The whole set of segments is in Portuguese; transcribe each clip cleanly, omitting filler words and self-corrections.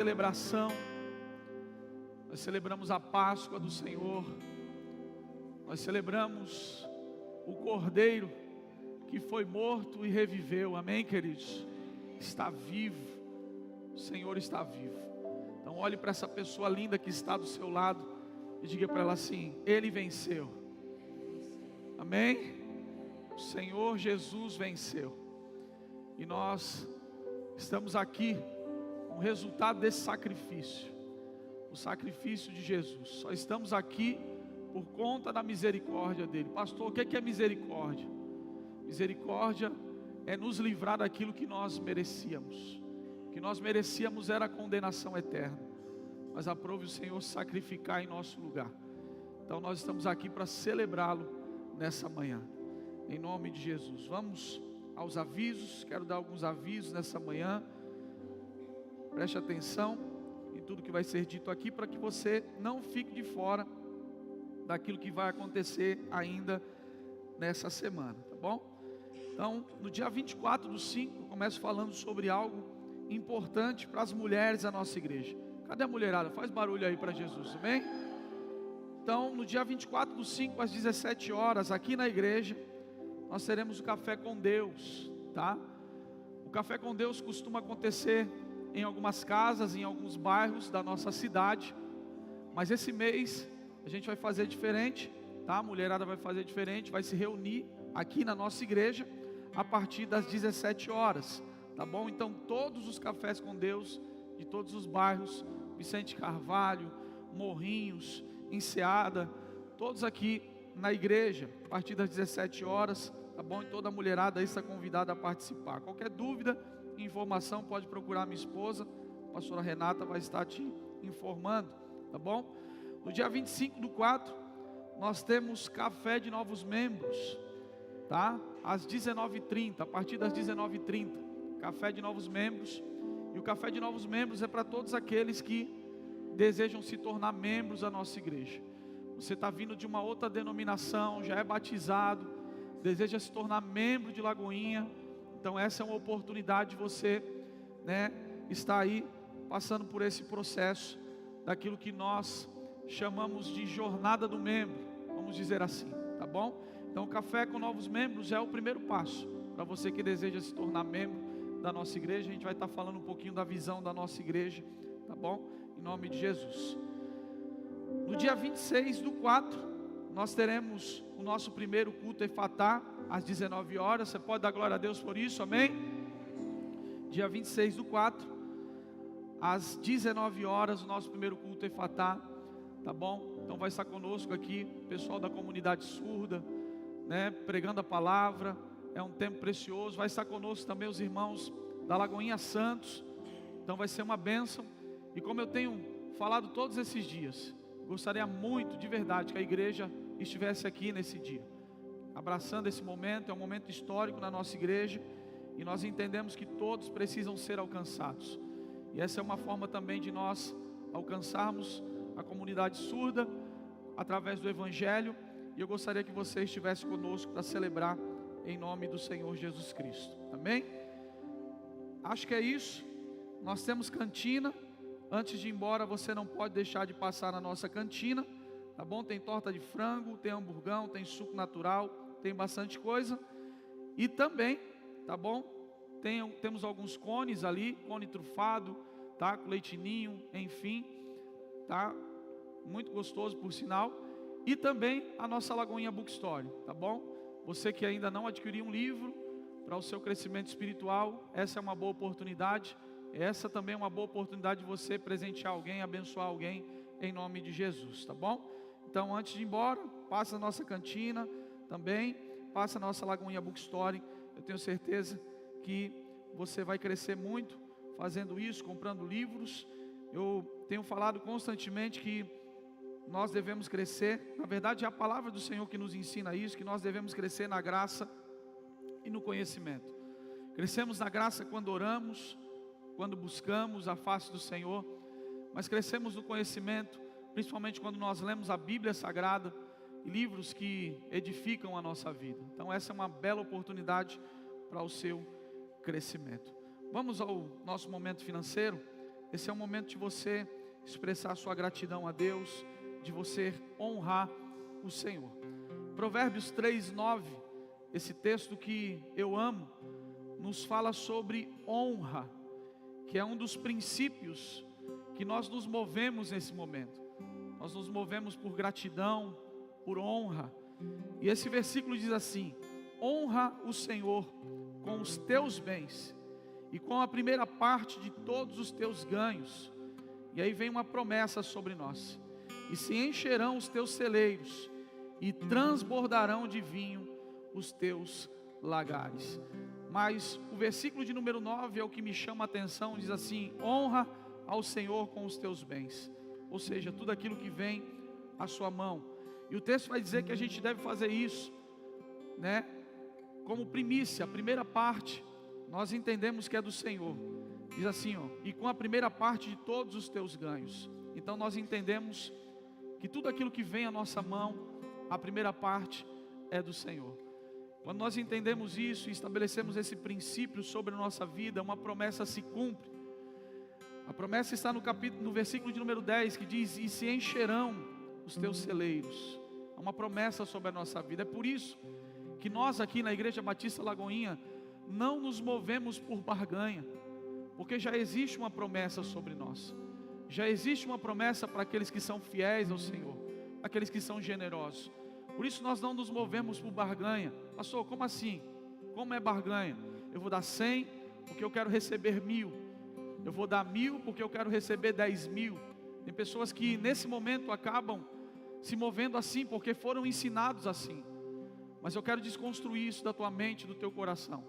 celebração, nós celebramos a Páscoa do Senhor, nós celebramos o Cordeiro que foi morto e reviveu, amém, queridos? Está vivo, o Senhor está vivo. Então olhe para essa pessoa linda que está do seu lado e diga para ela assim: Ele venceu, amém? O Senhor Jesus venceu, e nós estamos aqui com o resultado desse sacrifício, o sacrifício de Jesus. Só estamos aqui por conta da misericórdia dele. Pastor, o que é misericórdia? Misericórdia é nos livrar daquilo que nós merecíamos. O que nós merecíamos era a condenação eterna, mas aprove o Senhor sacrificar em nosso lugar. Então nós estamos aqui para celebrá-lo nessa manhã, em nome de Jesus. Vamos aos avisos. Quero dar alguns avisos nessa manhã. Preste atenção em tudo que vai ser dito aqui, para que você não fique de fora daquilo que vai acontecer ainda nessa semana, tá bom? Então, no dia 24/5, eu começo falando sobre algo importante para as mulheres da nossa igreja. Cadê a mulherada? Faz barulho aí para Jesus, amém? Então, no dia 24/5, às 17 horas, aqui na igreja, nós teremos o Café com Deus, tá? O Café com Deus costuma acontecer em algumas casas, em alguns bairros da nossa cidade, mas esse mês a gente vai fazer diferente, tá? A mulherada vai fazer diferente, vai se reunir aqui na nossa igreja a partir das 17 horas, tá bom? Então todos os cafés com Deus de todos os bairros, Vicente Carvalho, Morrinhos, Enseada, todos aqui na igreja, a partir das 17 horas, tá bom? E toda a mulherada aí está convidada a participar. Qualquer dúvida, informação, pode procurar minha esposa, a pastora Renata vai estar te informando, tá bom? No dia 25/4, nós temos café de novos membros, tá? Às 19h30, a partir das 19h30, café de novos membros. E o café de novos membros é para todos aqueles que desejam se tornar membros da nossa igreja. Você está vindo de uma outra denominação, já é batizado, deseja se tornar membro de Lagoinha. Então essa é uma oportunidade de você, estar aí passando por esse processo daquilo que nós chamamos de jornada do membro, vamos dizer assim, tá bom? Então o café com novos membros é o primeiro passo para você que deseja se tornar membro da nossa igreja. A gente vai estar falando um pouquinho da visão da nossa igreja, tá bom? Em nome de Jesus. No dia 26/4, nós teremos o nosso primeiro culto Efatá, às 19 horas, você pode dar glória a Deus por isso, amém? Dia 26/4, às 19 horas, o nosso primeiro culto Efatá, tá bom? Então vai estar conosco aqui o pessoal da comunidade surda, pregando a palavra, é um tempo precioso. Vai estar conosco também os irmãos da Lagoinha Santos, então vai ser uma bênção. E como eu tenho falado todos esses dias, gostaria muito, de verdade, que a igreja estivesse aqui nesse dia, abraçando esse momento. É um momento histórico na nossa igreja, e nós entendemos que todos precisam ser alcançados, e essa é uma forma também de nós alcançarmos a comunidade surda, através do Evangelho. E eu gostaria que você estivesse conosco para celebrar em nome do Senhor Jesus Cristo, amém? Acho que é isso. Nós temos cantina. Antes de ir embora, você não pode deixar de passar na nossa cantina, tá bom? Tem torta de frango, tem hamburgão, tem suco natural, tem bastante coisa. E também, tá bom? Temos alguns cones ali, cone trufado, tá? Com leite ninho, enfim, tá? Muito gostoso, por sinal. E também a nossa Lagoinha Bookstore, tá bom? Você que ainda não adquiriu um livro para o seu crescimento espiritual, essa é uma boa oportunidade. Essa também é uma boa oportunidade de você presentear alguém, abençoar alguém, em nome de Jesus, tá bom? Então antes de ir embora, passa a nossa cantina também, passa a nossa Lagoinha Bookstore. Eu tenho certeza que você vai crescer muito fazendo isso, comprando livros. Eu tenho falado constantemente que nós devemos crescer, na verdade é a palavra do Senhor que nos ensina isso, que nós devemos crescer na graça e no conhecimento. Crescemos na graça quando oramos, quando buscamos a face do Senhor, mas crescemos no conhecimento, principalmente quando nós lemos a Bíblia Sagrada e livros que edificam a nossa vida. Então essa é uma bela oportunidade para o seu crescimento. Vamos ao nosso momento financeiro. esse é o momento de você expressar sua gratidão a Deus, de você honrar o Senhor. Provérbios 3:9, esse texto que eu amo, nos fala sobre honra, que é um dos princípios que nós nos movemos nesse momento. Nós nos movemos por gratidão, por honra. E esse versículo diz assim: honra o Senhor com os teus bens e com a primeira parte de todos os teus ganhos. E aí vem uma promessa sobre nós: e se encherão os teus celeiros, e transbordarão de vinho os teus lagares. Mas o versículo de número 9 é o que me chama a atenção, diz assim: honra ao Senhor com os teus bens, ou seja, tudo aquilo que vem à sua mão. E o texto vai dizer que a gente deve fazer isso, né? Como primícia, a primeira parte, nós entendemos que é do Senhor. Diz assim, ó, e com a primeira parte de todos os teus ganhos. Então nós entendemos que tudo aquilo que vem à nossa mão, a primeira parte é do Senhor. Quando nós entendemos isso e estabelecemos esse princípio sobre a nossa vida, uma promessa se cumpre. A promessa está no versículo de número 10, que diz: e se encherão os teus celeiros. É uma promessa sobre a nossa vida. É por isso que nós aqui na Igreja Batista Lagoinha não nos movemos por barganha, porque já existe uma promessa sobre nós. Já existe uma promessa para aqueles que são fiéis ao Senhor, aqueles que são generosos. Por isso nós não nos movemos por barganha. Pastor, como assim? Como é barganha? Eu vou dar 100 porque eu quero receber 1000. Eu vou dar 1000 porque eu quero receber 10.000. Tem pessoas que nesse momento acabam se movendo assim porque foram ensinados assim. Mas eu quero desconstruir isso da tua mente, do teu coração.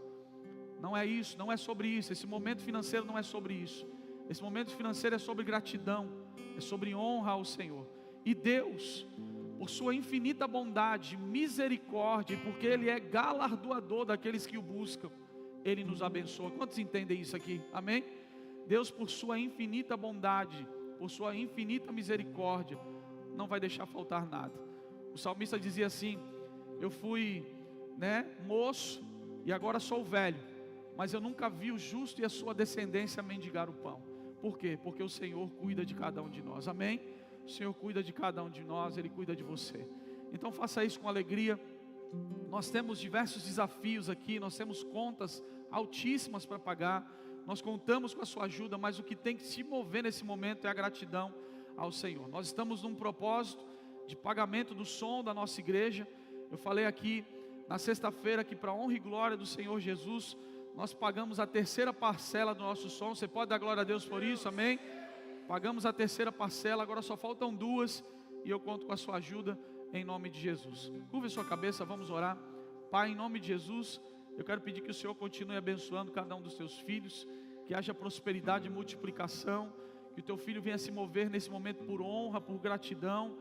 Não é isso, não é sobre isso. Esse momento financeiro não é sobre isso. Esse momento financeiro é sobre gratidão, é sobre honra ao Senhor. E Deus, por sua infinita bondade, misericórdia, e porque Ele é galardoador daqueles que o buscam, Ele nos abençoa. Quantos entendem isso aqui? Amém? Deus, por sua infinita bondade, por sua infinita misericórdia, não vai deixar faltar nada. O salmista dizia assim: eu fui, moço e agora sou velho, mas eu nunca vi o justo e a sua descendência mendigar o pão. Por quê? Porque o Senhor cuida de cada um de nós. Amém? O Senhor cuida de cada um de nós, Ele cuida de você. Então faça isso com alegria. Nós temos diversos desafios aqui, nós temos contas altíssimas para pagar, nós contamos com a sua ajuda, mas o que tem que se mover nesse momento é a gratidão ao Senhor. Nós estamos num propósito de pagamento do som da nossa igreja. Eu falei aqui na sexta-feira que, para a honra e glória do Senhor Jesus, nós pagamos a terceira parcela do nosso som. Você pode dar glória a Deus por isso, amém? Pagamos a terceira parcela, agora só faltam 2, e eu conto com a sua ajuda em nome de Jesus. Curva a sua cabeça, vamos orar. Pai, em nome de Jesus, eu quero pedir que o Senhor continue abençoando cada um dos teus filhos, que haja prosperidade e multiplicação, que o teu filho venha se mover nesse momento por honra, por gratidão,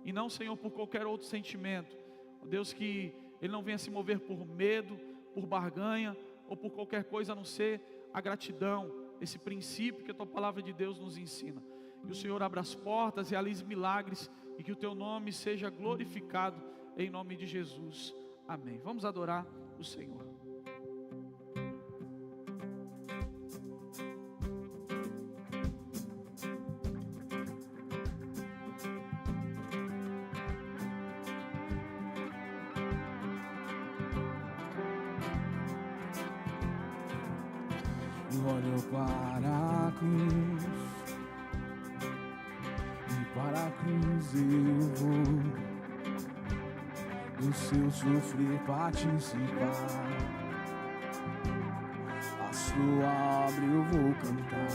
e não, Senhor, por qualquer outro sentimento. Deus, que ele não venha se mover por medo, por barganha, ou por qualquer coisa a não ser a gratidão, esse princípio que a tua palavra de Deus nos ensina. Que o Senhor abra as portas, realize milagres, e que o teu nome seja glorificado em nome de Jesus, amém. Vamos adorar o Senhor. Olho para a cruz, e para a cruz eu vou, do seu sofrer participar. A sua obra eu vou cantar.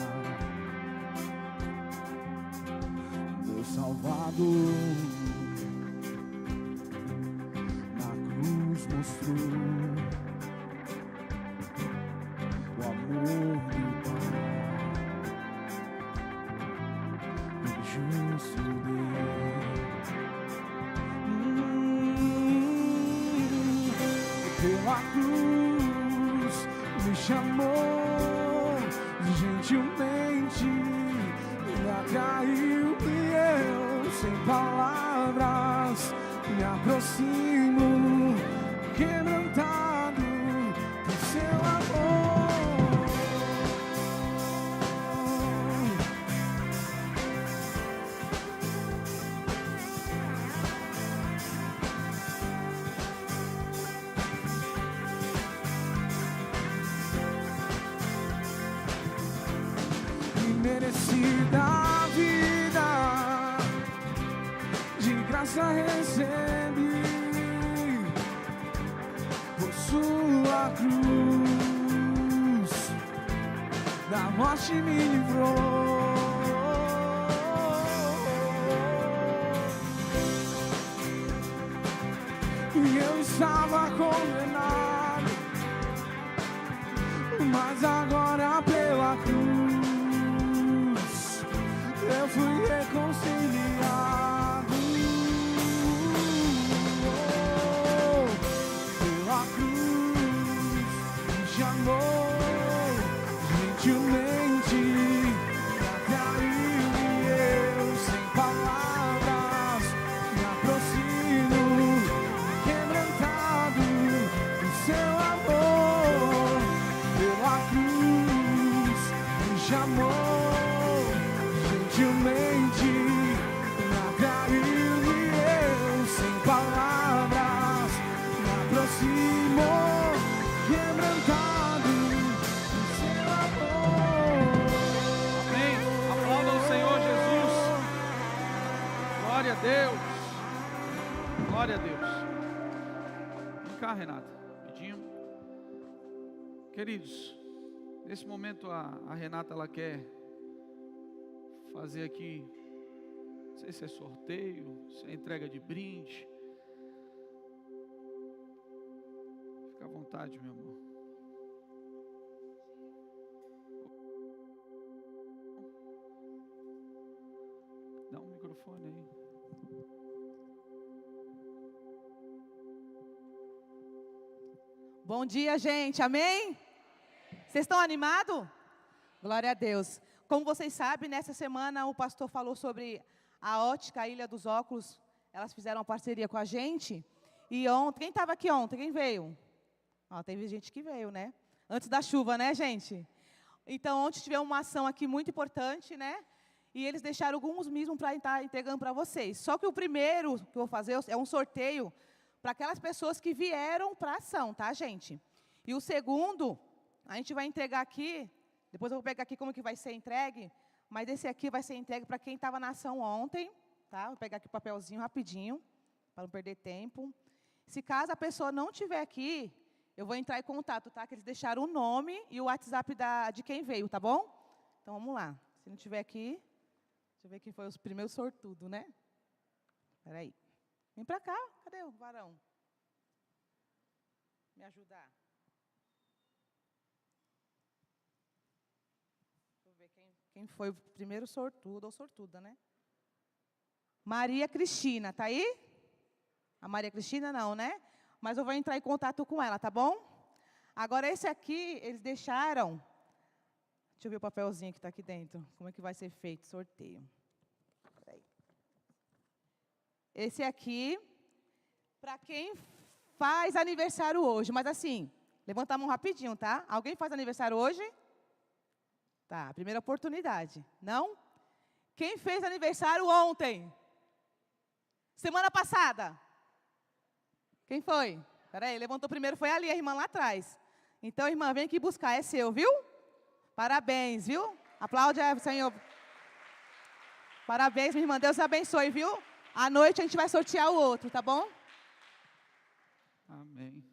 Meu Salvador na cruz mostrou o amor do Pai, o justo Deus. Pela cruz me chamou gentilmente, me atraiu e eu, sem palavras, me aproximo, quebrantado por seu amor. morte me livrou. E eu estava condenado, mas agora pela cruz eu fui reconciliado. Pela cruz me chamou gentilmente, me atraiu e eu sem palavras me aproximo, quebrantado do seu amor. Pela cruz me chamou gentilmente, me atraiu e eu sem palavras me aproximo, quebrantado do seu amor. Amém. Aplauda o Senhor Jesus. Glória a Deus. Glória a Deus. Vem cá, Renata, rapidinho. Queridos, nesse momento a Renata ela quer fazer aqui, não sei se é sorteio, se é entrega de brinde. Fica à vontade, meu amor. Dá um microfone aí. Bom dia, gente. Amém? Vocês estão animados? Glória a Deus. Como vocês sabem, nessa semana o pastor falou sobre a ótica, a Ilha dos Óculos. Elas fizeram uma parceria com a gente. E ontem, quem estava aqui ontem? Quem veio? Teve gente que veio, né? Antes da chuva, né, gente? Então, ontem tivemos uma ação aqui muito importante, né? E eles deixaram alguns mesmo para estar entregando para vocês. Só que o primeiro que eu vou fazer é um sorteio para aquelas pessoas que vieram para a ação, tá, gente? E o segundo, a gente vai entregar aqui, depois eu vou pegar aqui como que vai ser entregue, mas esse aqui vai ser entregue para quem estava na ação ontem, tá? Vou pegar aqui o papelzinho rapidinho, para não perder tempo. Se caso a pessoa não estiver aqui, eu vou entrar em contato, tá? Que eles deixaram o nome e o WhatsApp de quem veio, tá bom? Então, vamos lá. Se não estiver aqui, deixa eu ver quem foi os primeiros sortudos, né? Espera aí. Vem para cá. Cadê o varão? Me ajudar. Deixa eu ver quem foi o primeiro sortudo ou sortuda, né? Maria Cristina, tá aí? A Maria Cristina não, né? Mas eu vou entrar em contato com ela, tá bom? Agora, esse aqui, eles deixaram. Deixa eu ver o papelzinho que está aqui dentro. Como é que vai ser feito o sorteio? Peraí. Esse aqui, para quem faz aniversário hoje. Mas assim, levanta a mão rapidinho, tá? Alguém faz aniversário hoje? Tá, primeira oportunidade. Não? Quem fez aniversário ontem? Semana passada? Quem foi? Peraí, levantou primeiro, foi ali, a irmã lá atrás. Então, irmã, vem aqui buscar, é seu, viu? Parabéns, viu? Aplaude, Senhor. Parabéns, minha irmã, Deus abençoe, viu? À noite a gente vai sortear o outro, tá bom? Amém.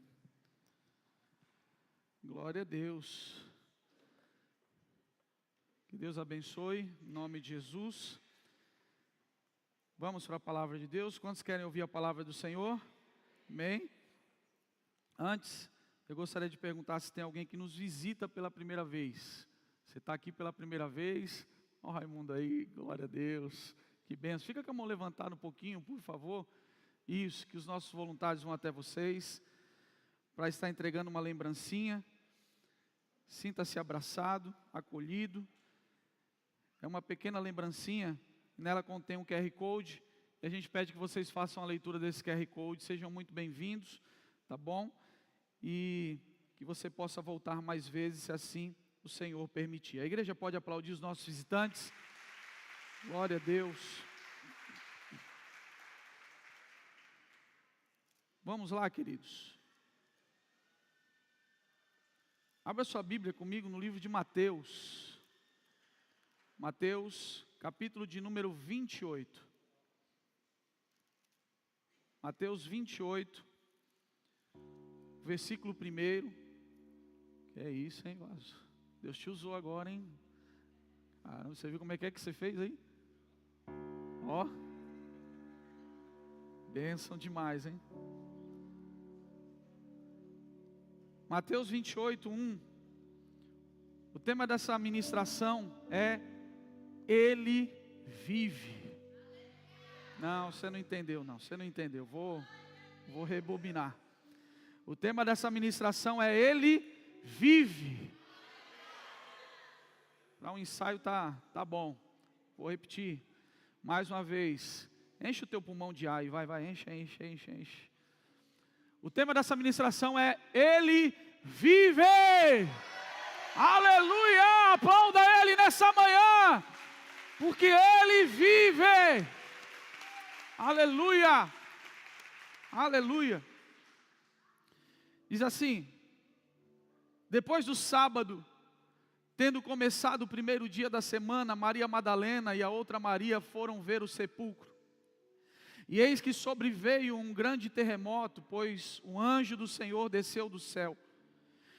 Glória a Deus. Que Deus abençoe, em nome de Jesus. Vamos para a palavra de Deus. Quantos querem ouvir a palavra do Senhor? Amém? Antes, eu gostaria de perguntar se tem alguém que nos visita pela primeira vez. Você está aqui pela primeira vez? Ó, Raimundo aí, glória a Deus. Que bênção. Fica com a mão levantada um pouquinho, por favor. Isso, que os nossos voluntários vão até vocês para estar entregando uma lembrancinha. Sinta-se abraçado, acolhido. É uma pequena lembrancinha, nela contém um QR Code. E a gente pede que vocês façam a leitura desse QR Code. Sejam muito bem-vindos, tá bom? E que você possa voltar mais vezes, se assim o Senhor permitir. A igreja pode aplaudir os nossos visitantes. Glória a Deus. Vamos lá, queridos. Abra sua Bíblia comigo no livro de Mateus. Mateus, capítulo de número 28. Mateus 28, versículo 1. Que é isso, hein, Vaso? Deus te usou agora, hein? Caramba, você viu como é que você fez aí? Ó. Bênção demais, hein? Mateus 28, 1. O tema dessa ministração é Ele vive. Não, você não entendeu, não. Você não entendeu. Vou rebobinar. O tema dessa ministração é Ele vive. Para um ensaio tá bom. Vou repetir mais uma vez. Enche o teu pulmão de ar e vai, enche. O tema dessa ministração é Ele vive. Aleluia! Aplauda Ele nessa manhã, porque Ele vive. Aleluia! Aleluia! Diz assim: depois do sábado, tendo começado o primeiro dia da semana, Maria Madalena e a outra Maria foram ver o sepulcro. E eis que sobreveio um grande terremoto, pois o anjo do Senhor desceu do céu.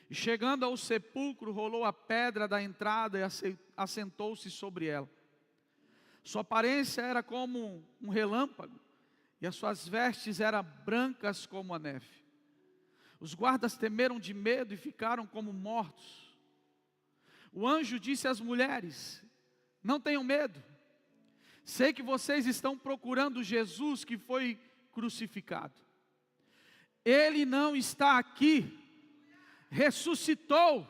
E chegando ao sepulcro, rolou a pedra da entrada e assentou-se sobre ela. Sua aparência era como um relâmpago, e as suas vestes eram brancas como a neve. Os guardas temeram de medo e ficaram como mortos. O anjo disse às mulheres: não tenham medo. Sei que vocês estão procurando Jesus que foi crucificado. Ele não está aqui, ressuscitou,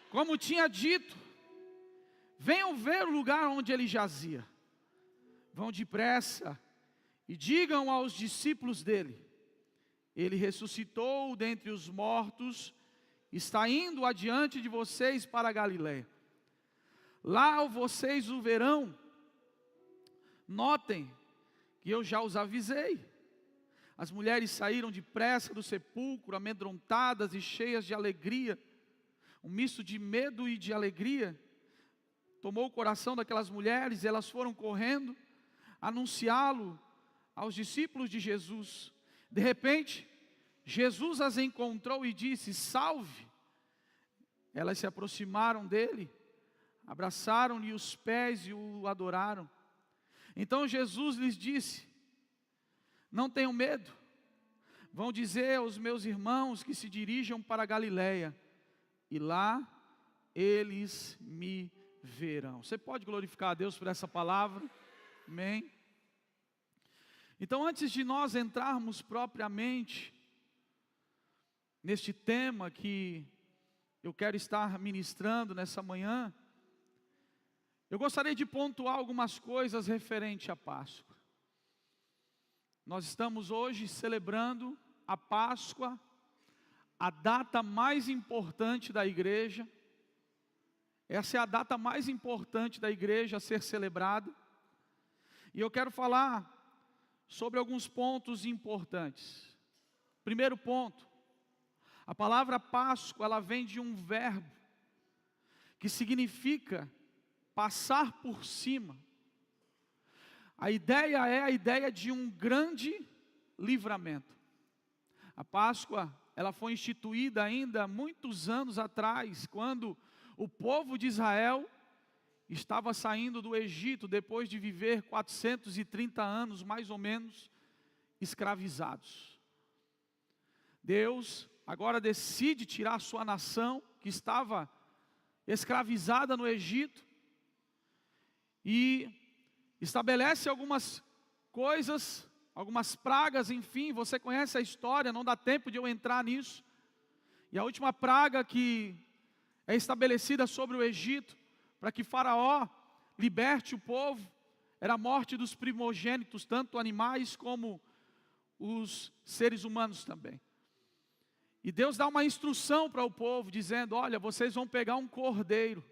como tinha dito. Venham ver o lugar onde ele jazia. Vão depressa e digam aos discípulos dele: ele ressuscitou dentre os mortos, está indo adiante de vocês para a Galileia. Lá vocês o verão. Notem que eu já os avisei. As mulheres saíram depressa do sepulcro, amedrontadas e cheias de alegria. Um misto de medo e de alegria tomou o coração daquelas mulheres, e elas foram correndo anunciá-lo aos discípulos de Jesus. De repente, Jesus as encontrou e disse: salve. Elas se aproximaram dele, abraçaram-lhe os pés e o adoraram. Então Jesus lhes disse: não tenham medo, vão dizer aos meus irmãos que se dirijam para a Galileia, e lá eles me verão. Você pode glorificar a Deus por essa palavra? Amém? Então, antes de nós entrarmos propriamente neste tema que eu quero estar ministrando nessa manhã, eu gostaria de pontuar algumas coisas referente à Páscoa. Nós estamos hoje celebrando a Páscoa, a data mais importante da igreja. Essa é a data mais importante da igreja a ser celebrada. E eu quero falar sobre alguns pontos importantes. Primeiro ponto: a palavra Páscoa, ela vem de um verbo que significa passar por cima. A ideia é a ideia de um grande livramento. A Páscoa, ela foi instituída ainda muitos anos atrás, quando o povo de Israel estava saindo do Egito, depois de viver 430 anos, mais ou menos, escravizados. Deus agora decide tirar a sua nação, que estava escravizada no Egito, e estabelece algumas coisas, algumas pragas, enfim, você conhece a história, não dá tempo de eu entrar nisso. E a última praga que é estabelecida sobre o Egito, para que Faraó liberte o povo, era a morte dos primogênitos, tanto animais como os seres humanos também. E Deus dá uma instrução para o povo, dizendo: olha, vocês vão pegar um cordeiro,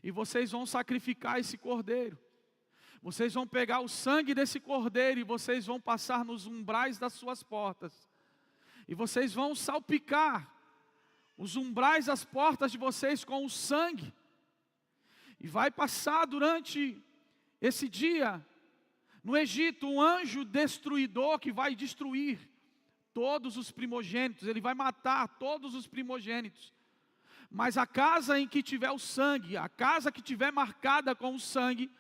e vocês vão sacrificar esse cordeiro. Vocês vão pegar o sangue desse cordeiro e vocês vão passar nos umbrais das suas portas. E vocês vão salpicar os umbrais das portas de vocês com o sangue. E vai passar durante esse dia, no Egito, um anjo destruidor que vai destruir todos os primogênitos. Ele vai matar todos os primogênitos. Mas a casa em que tiver o sangue, a casa que tiver marcada com o sangue,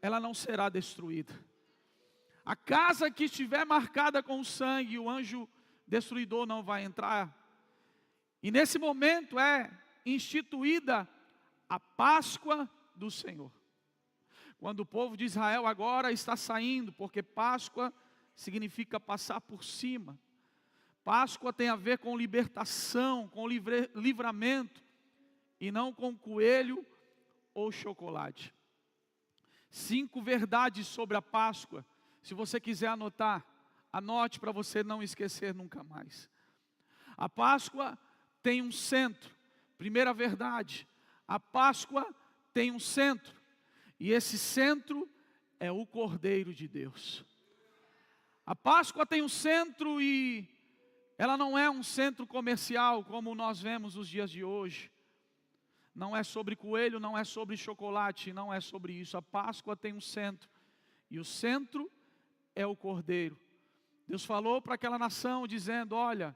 ela não será destruída. A casa que estiver marcada com o sangue, o anjo destruidor não vai entrar. E nesse momento é instituída a Páscoa do Senhor. Quando o povo de Israel agora está saindo, porque Páscoa significa passar por cima. Páscoa tem a ver com libertação, com livramento, e não com coelho ou chocolate. 5 verdades sobre a Páscoa. Se você quiser anotar, anote para você não esquecer nunca mais. A Páscoa tem um centro. Primeira verdade, a Páscoa tem um centro. E esse centro é o Cordeiro de Deus. A Páscoa tem um centro e ela não é um centro comercial como nós vemos nos dias de hoje. Não é sobre coelho, não é sobre chocolate, não é sobre isso. A Páscoa tem um centro. E o centro é o Cordeiro. Deus falou para aquela nação dizendo, olha,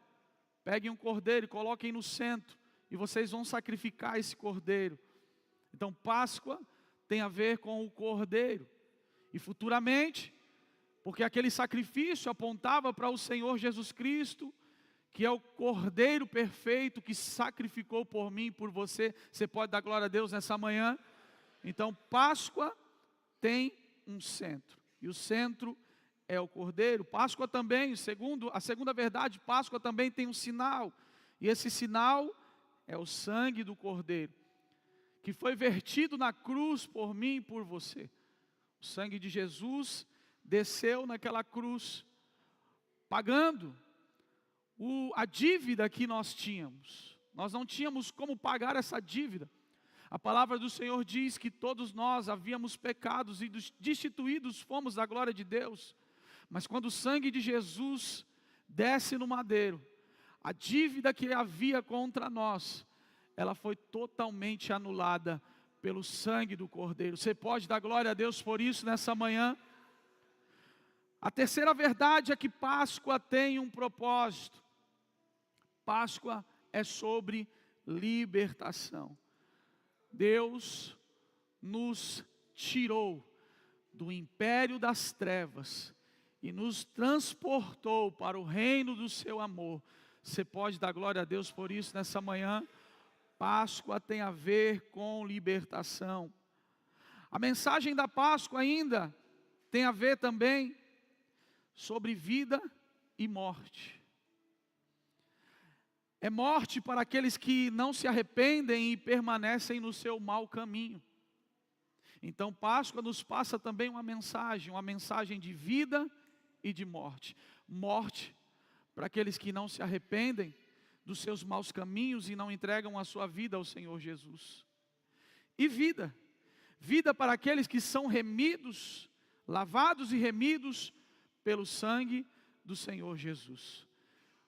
peguem um cordeiro e coloquem no centro. E vocês vão sacrificar esse cordeiro. Então Páscoa tem a ver com o cordeiro. E futuramente, porque aquele sacrifício apontava para o Senhor Jesus Cristo, que é o Cordeiro perfeito que sacrificou por mim e por você. Você pode dar glória a Deus nessa manhã? Então Páscoa tem um centro. E o centro é o Cordeiro. Páscoa também, a segunda verdade, Páscoa também tem um sinal. E esse sinal é o sangue do Cordeiro, que foi vertido na cruz por mim e por você. O sangue de Jesus desceu naquela cruz, pagando a dívida que nós tínhamos. Nós não tínhamos como pagar essa dívida. A palavra do Senhor diz que todos nós havíamos pecados e destituídos fomos da glória de Deus. Mas quando o sangue de Jesus desce no madeiro, a dívida que havia contra nós, ela foi totalmente anulada pelo sangue do Cordeiro. Você pode dar glória a Deus por isso nessa manhã? A terceira verdade é que Páscoa tem um propósito. Páscoa é sobre libertação. Deus nos tirou do império das trevas e nos transportou para o reino do seu amor. Você pode dar glória a Deus por isso nessa manhã? Páscoa tem a ver com libertação. A mensagem da Páscoa ainda tem a ver também sobre vida e morte. É morte para aqueles que não se arrependem e permanecem no seu mau caminho. Então Páscoa nos passa também uma mensagem de vida e de morte. Morte para aqueles que não se arrependem dos seus maus caminhos e não entregam a sua vida ao Senhor Jesus. E vida. Vida para aqueles que são remidos, lavados e remidos pelo sangue do Senhor Jesus.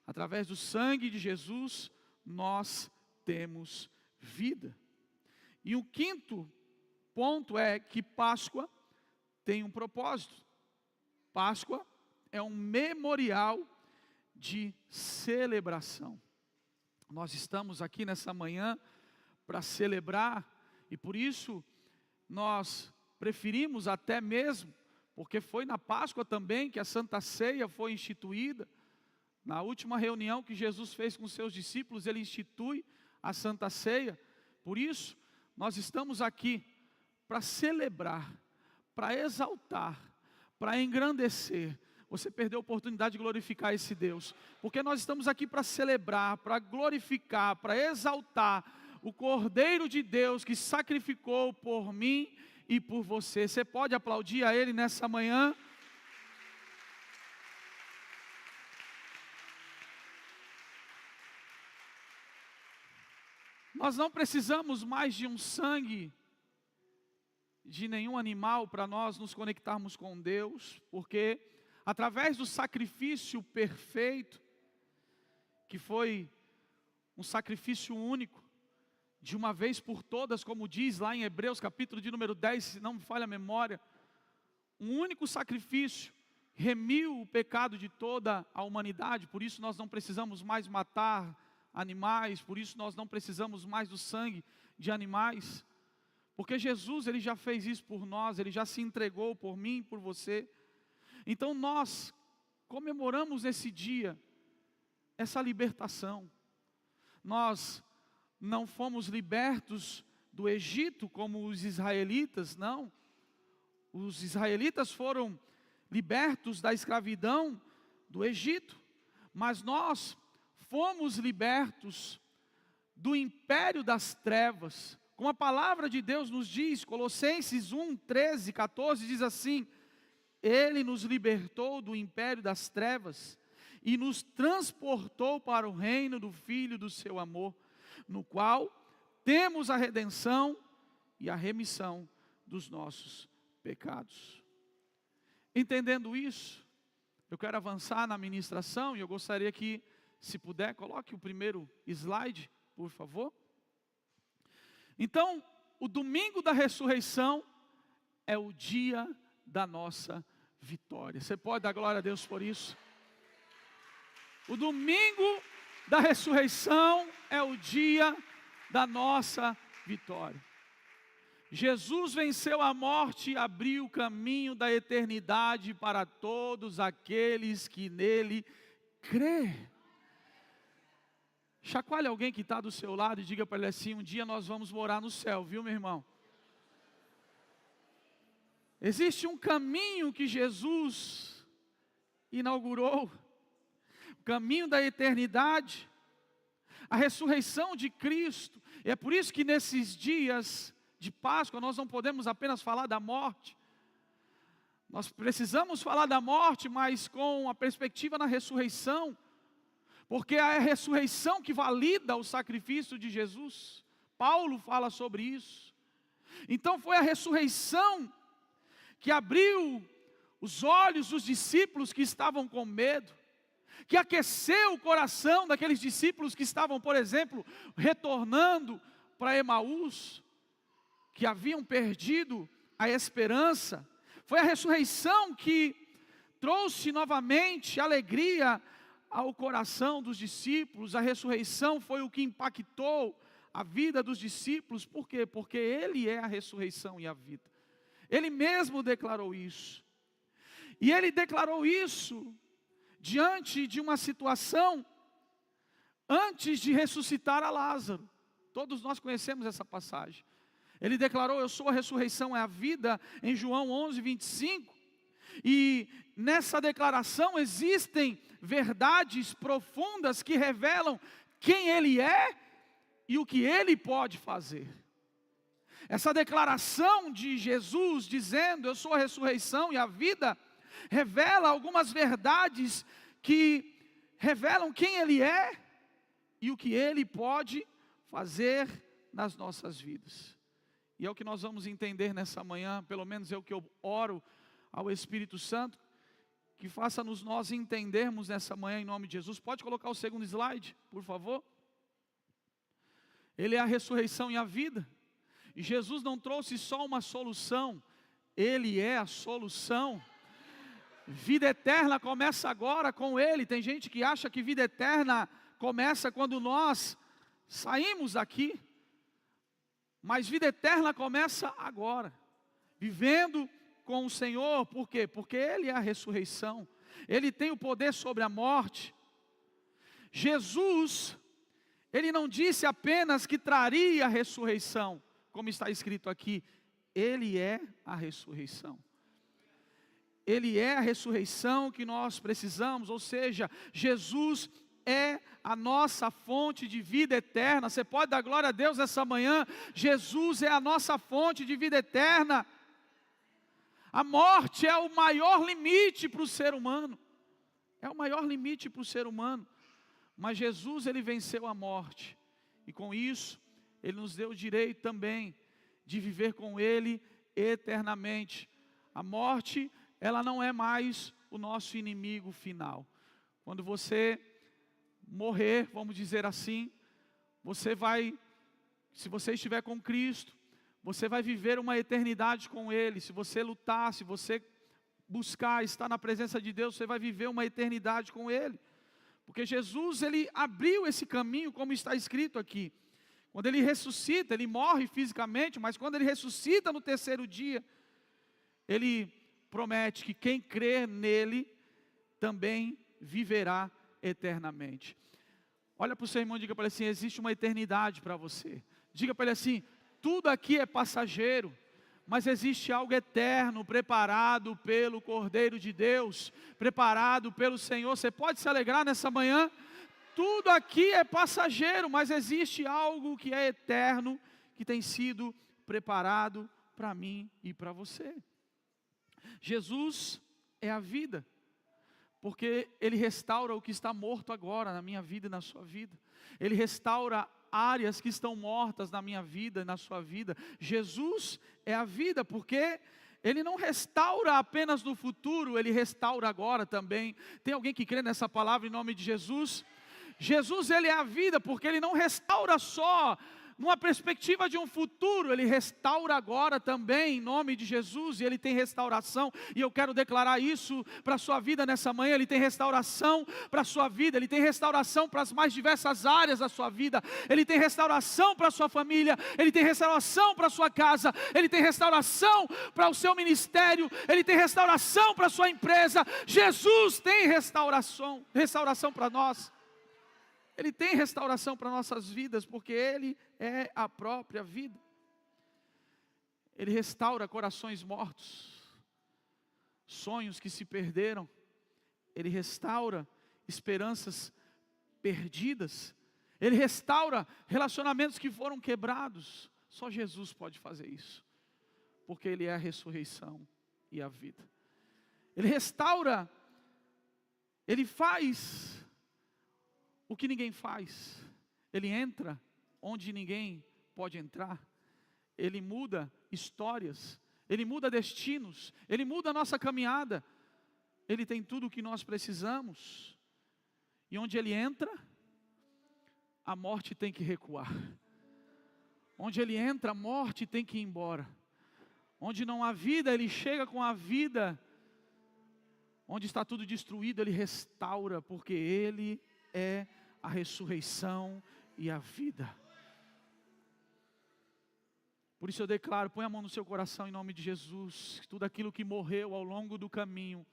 Através do sangue de Jesus, nós temos vida. E o quinto ponto é que Páscoa tem um propósito. Páscoa é um memorial de celebração. Nós estamos aqui nessa manhã para celebrar, e por isso nós preferimos até mesmo, porque foi na Páscoa também que a Santa Ceia foi instituída. Na última reunião que Jesus fez com seus discípulos, Ele institui a Santa Ceia. Por isso, nós estamos aqui para celebrar, para exaltar, para engrandecer. Você perdeu a oportunidade de glorificar esse Deus, porque nós estamos aqui para celebrar, para glorificar, para exaltar o Cordeiro de Deus que sacrificou por mim e por você. Você pode aplaudir a Ele nessa manhã? Nós não precisamos mais de um sangue de nenhum animal para nós nos conectarmos com Deus, porque através do sacrifício perfeito, que foi um sacrifício único, de uma vez por todas, como diz lá em Hebreus capítulo de número 10, se não me falha a memória, um único sacrifício remiu o pecado de toda a humanidade. Por isso nós não precisamos mais matar animais, por isso nós não precisamos mais do sangue de animais, porque Jesus, Ele já fez isso por nós, Ele já se entregou por mim e por você. Então nós comemoramos nesse dia essa libertação. Nós não fomos libertos do Egito como os israelitas, não. Os israelitas foram libertos da escravidão do Egito, mas nós fomos libertos do império das trevas. Como a palavra de Deus nos diz, Colossenses 1, 13, 14, diz assim: Ele nos libertou do império das trevas e nos transportou para o reino do Filho do seu amor, no qual temos a redenção e a remissão dos nossos pecados. Entendendo isso, eu quero avançar na ministração e eu gostaria que, se puder, coloque o primeiro slide, por favor. Então, o domingo da ressurreição é o dia da nossa vitória. Você pode dar glória a Deus por isso? O domingo da ressurreição é o dia da nossa vitória. Jesus venceu a morte e abriu o caminho da eternidade para todos aqueles que nele crê. Chacoalhe alguém que está do seu lado e diga para ele assim: um dia nós vamos morar no céu, viu, meu irmão? Existe um caminho que Jesus inaugurou, o caminho da eternidade, a ressurreição de Cristo. E é por isso que nesses dias de Páscoa nós não podemos apenas falar da morte. Nós precisamos falar da morte, mas com a perspectiva na ressurreição, porque é a ressurreição que valida o sacrifício de Jesus. Paulo fala sobre isso. Então foi a ressurreição que abriu os olhos dos discípulos que estavam com medo, que aqueceu o coração daqueles discípulos que estavam, por exemplo, retornando para Emaús, que haviam perdido a esperança. Foi a ressurreição que trouxe novamente alegria ao coração dos discípulos. A ressurreição foi o que impactou a vida dos discípulos. Por quê? Porque Ele é a ressurreição e a vida. Ele mesmo declarou isso. E Ele declarou isso diante de uma situação antes de ressuscitar a Lázaro. Todos nós conhecemos essa passagem. Ele declarou: eu sou a ressurreição e a vida, em João 11, 25. E nessa declaração existem verdades profundas que revelam quem Ele é e o que Ele pode fazer. Essa declaração de Jesus dizendo: eu sou a ressurreição e a vida, revela algumas verdades que revelam quem Ele é e o que Ele pode fazer nas nossas vidas. E é o que nós vamos entender nessa manhã, pelo menos é o que eu oro ao Espírito Santo, que faça-nos nós entendermos nessa manhã em nome de Jesus. Pode colocar o segundo slide, por favor? Ele é a ressurreição e a vida. E Jesus não trouxe só uma solução, Ele é a solução. Vida eterna começa agora com Ele. Tem gente que acha que vida eterna começa quando nós saímos daqui. Mas vida eterna começa agora, vivendo com o Senhor. Por quê? Porque Ele é a ressurreição. Ele tem o poder sobre a morte. Jesus, Ele não disse apenas que traria a ressurreição, como está escrito aqui. Ele é a ressurreição. Ele é a ressurreição que nós precisamos, ou seja, Jesus é a nossa fonte de vida eterna. Você pode dar glória a Deus essa manhã? Jesus é a nossa fonte de vida eterna. A morte é o maior limite para o ser humano. É o maior limite para o ser humano. Mas Jesus, Ele venceu a morte. E com isso, Ele nos deu o direito também de viver com Ele eternamente. A morte, ela não é mais o nosso inimigo final. Quando você morrer, vamos dizer assim, você vai, se você estiver com Cristo, você vai viver uma eternidade com Ele. Se você lutar, se você buscar estar na presença de Deus, você vai viver uma eternidade com Ele. Porque Jesus, ele abriu esse caminho, como está escrito aqui. Quando ele ressuscita, ele morre fisicamente, mas quando ele ressuscita no terceiro dia, ele promete que quem crer nele também viverá eternamente. Olha para o seu irmão e diga para ele assim: existe uma eternidade para você. Diga para ele assim: tudo aqui é passageiro, mas existe algo eterno, preparado pelo Cordeiro de Deus, preparado pelo Senhor. Você pode se alegrar nessa manhã? Tudo aqui é passageiro, mas existe algo que é eterno, que tem sido preparado para mim e para você. Jesus é a vida, porque Ele restaura o que está morto agora na minha vida e na sua vida. Ele restaura áreas que estão mortas na minha vida e na sua vida. Jesus é a vida, porque Ele não restaura apenas no futuro, Ele restaura agora também. Tem alguém que crê nessa palavra em nome de Jesus? Jesus, Ele é a vida, porque Ele não restaura só numa perspectiva de um futuro, Ele restaura agora também, em nome de Jesus, e Ele tem restauração, e eu quero declarar isso para a sua vida nessa manhã. Ele tem restauração para a sua vida, Ele tem restauração para as mais diversas áreas da sua vida, Ele tem restauração para a sua família, Ele tem restauração para a sua casa, Ele tem restauração para o seu ministério, Ele tem restauração para a sua empresa. Jesus tem restauração para nós. Ele tem restauração para nossas vidas, porque Ele é a própria vida. Ele restaura corações mortos, sonhos que se perderam. Ele restaura esperanças perdidas. Ele restaura relacionamentos que foram quebrados. Só Jesus pode fazer isso, porque Ele é a ressurreição e a vida. Ele restaura, Ele faz o que ninguém faz. Ele entra onde ninguém pode entrar. Ele muda histórias, Ele muda destinos, Ele muda a nossa caminhada. Ele tem tudo o que nós precisamos. E onde Ele entra, a morte tem que recuar. Onde Ele entra, a morte tem que ir embora. Onde não há vida, Ele chega com a vida. Onde está tudo destruído, Ele restaura, porque Ele é a ressurreição e a vida. Por isso eu declaro, põe a mão no seu coração em nome de Jesus, tudo aquilo que morreu ao longo do caminho,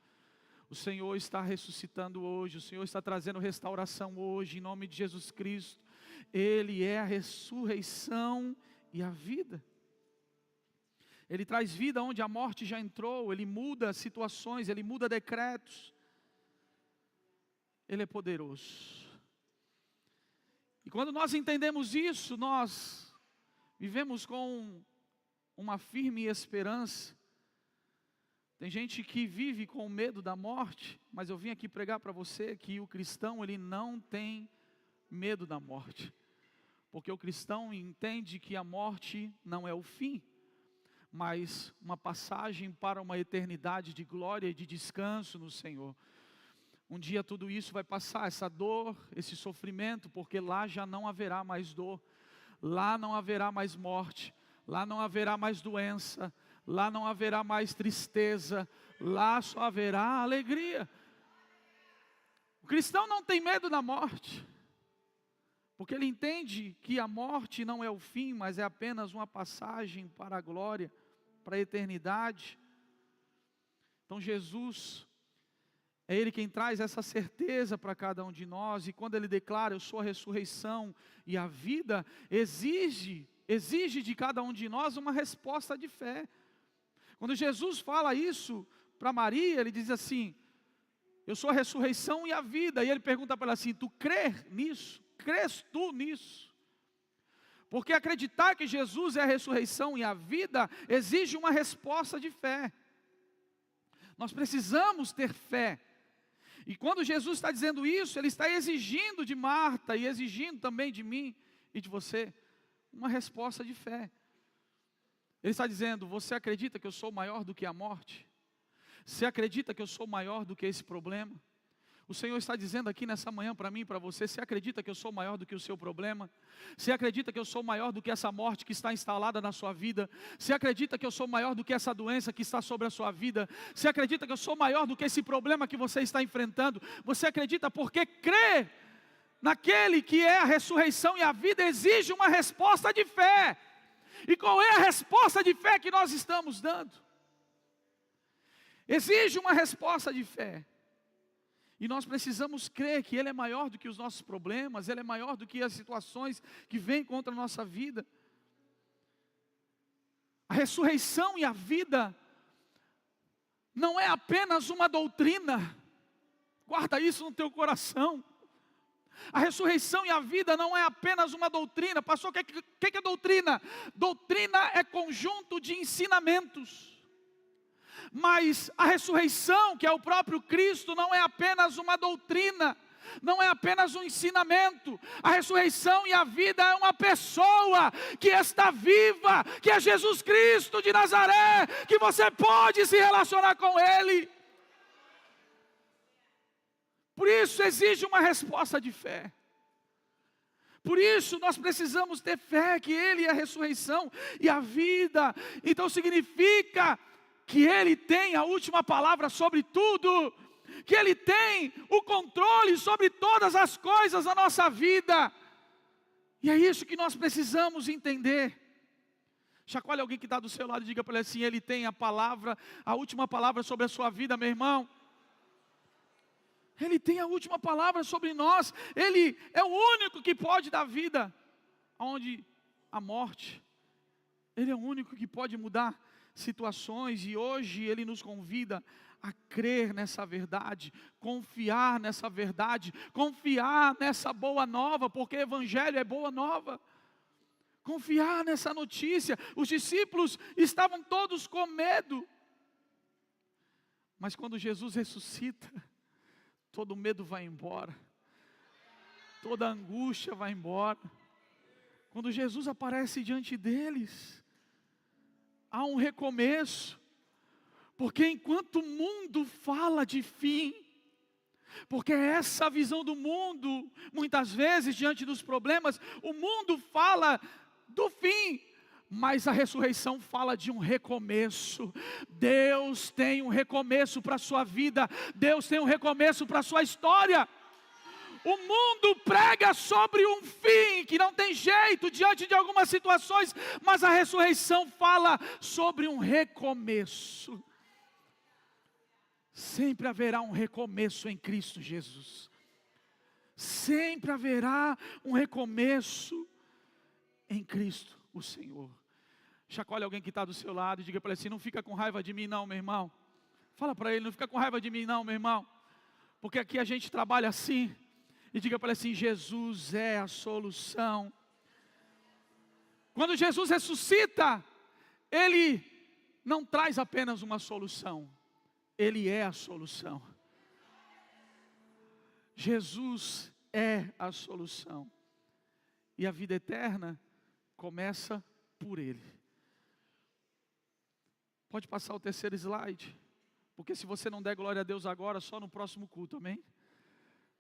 o Senhor está ressuscitando hoje, o Senhor está trazendo restauração hoje, em nome de Jesus Cristo. Ele é a ressurreição e a vida. Ele traz vida onde a morte já entrou, Ele muda situações, Ele muda decretos. Ele é poderoso. E quando nós entendemos isso, nós vivemos com uma firme esperança. Tem gente que vive com medo da morte, mas eu vim aqui pregar para você que o cristão, ele não tem medo da morte. Porque o cristão entende que a morte não é o fim, mas uma passagem para uma eternidade de glória e de descanso no Senhor. Um dia tudo isso vai passar, essa dor, esse sofrimento, porque lá já não haverá mais dor, lá não haverá mais morte, lá não haverá mais doença, lá não haverá mais tristeza, lá só haverá alegria. O cristão não tem medo da morte, porque ele entende que a morte não é o fim, mas é apenas uma passagem para a glória, para a eternidade. Então Jesus, é Ele quem traz essa certeza para cada um de nós, e quando Ele declara, eu sou a ressurreição e a vida, exige de cada um de nós uma resposta de fé. Quando Jesus fala isso para Maria, Ele diz assim, eu sou a ressurreição e a vida, e Ele pergunta para ela assim, tu crês nisso? Crês tu nisso? Porque acreditar que Jesus é a ressurreição e a vida, exige uma resposta de fé. Nós precisamos ter fé. E quando Jesus está dizendo isso, Ele está exigindo de Marta e exigindo também de mim e de você uma resposta de fé. Ele está dizendo, você acredita que eu sou maior do que a morte? Você acredita que eu sou maior do que esse problema? O Senhor está dizendo aqui nessa manhã para mim e para você: você acredita que eu sou maior do que o seu problema? Você acredita que eu sou maior do que essa morte que está instalada na sua vida? Você acredita que eu sou maior do que essa doença que está sobre a sua vida? Você acredita que eu sou maior do que esse problema que você está enfrentando? Você acredita porque crer naquele que é a ressurreição e a vida exige uma resposta de fé. E qual é a resposta de fé que nós estamos dando? Exige uma resposta de fé. E nós precisamos crer que Ele é maior do que os nossos problemas, Ele é maior do que as situações que vêm contra a nossa vida. A ressurreição e a vida não é apenas uma doutrina, guarda isso no teu coração. A ressurreição e a vida não é apenas uma doutrina. Pastor, o que é doutrina? Doutrina é conjunto de ensinamentos. Mas a ressurreição, que é o próprio Cristo, não é apenas uma doutrina, não é apenas um ensinamento. A ressurreição e a vida é uma pessoa que está viva, que é Jesus Cristo de Nazaré, que você pode se relacionar com Ele. Por isso exige uma resposta de fé. Por isso nós precisamos ter fé que Ele é a ressurreição e a vida. Então significa que Ele tem a última palavra sobre tudo, que Ele tem o controle sobre todas as coisas da nossa vida. E é isso que nós precisamos entender. Chacoalhe alguém que está do seu lado e diga para ele assim: Ele tem a palavra, a última palavra sobre a sua vida, meu irmão. Ele tem a última palavra sobre nós. Ele é o único que pode dar vida onde a morte. Ele é o único que pode mudar situações, e hoje Ele nos convida a crer nessa verdade, confiar nessa verdade, confiar nessa boa nova, porque o Evangelho é boa nova. Confiar nessa notícia. Os discípulos estavam todos com medo, mas quando Jesus ressuscita, todo medo vai embora, toda angústia vai embora. Quando Jesus aparece diante deles, há um recomeço, porque enquanto o mundo fala de fim, porque essa visão do mundo, muitas vezes diante dos problemas, o mundo fala do fim, mas a ressurreição fala de um recomeço. Deus tem um recomeço para a sua vida, Deus tem um recomeço para a sua história. O mundo prega sobre um fim que não tem jeito diante de algumas situações, mas a ressurreição fala sobre um recomeço. Sempre haverá um recomeço em Cristo Jesus. Sempre haverá um recomeço em Cristo, o Senhor. Chacoalhe alguém que está do seu lado e diga para ele assim: não fica com raiva de mim não, meu irmão. Fala para ele: não fica com raiva de mim não, meu irmão. Porque aqui a gente trabalha assim. E diga para ele assim: Jesus é a solução. Quando Jesus ressuscita, Ele não traz apenas uma solução, Ele é a solução. Jesus é a solução. E a vida eterna começa por Ele. Pode passar o terceiro slide, porque se você não der glória a Deus agora, só no próximo culto, amém?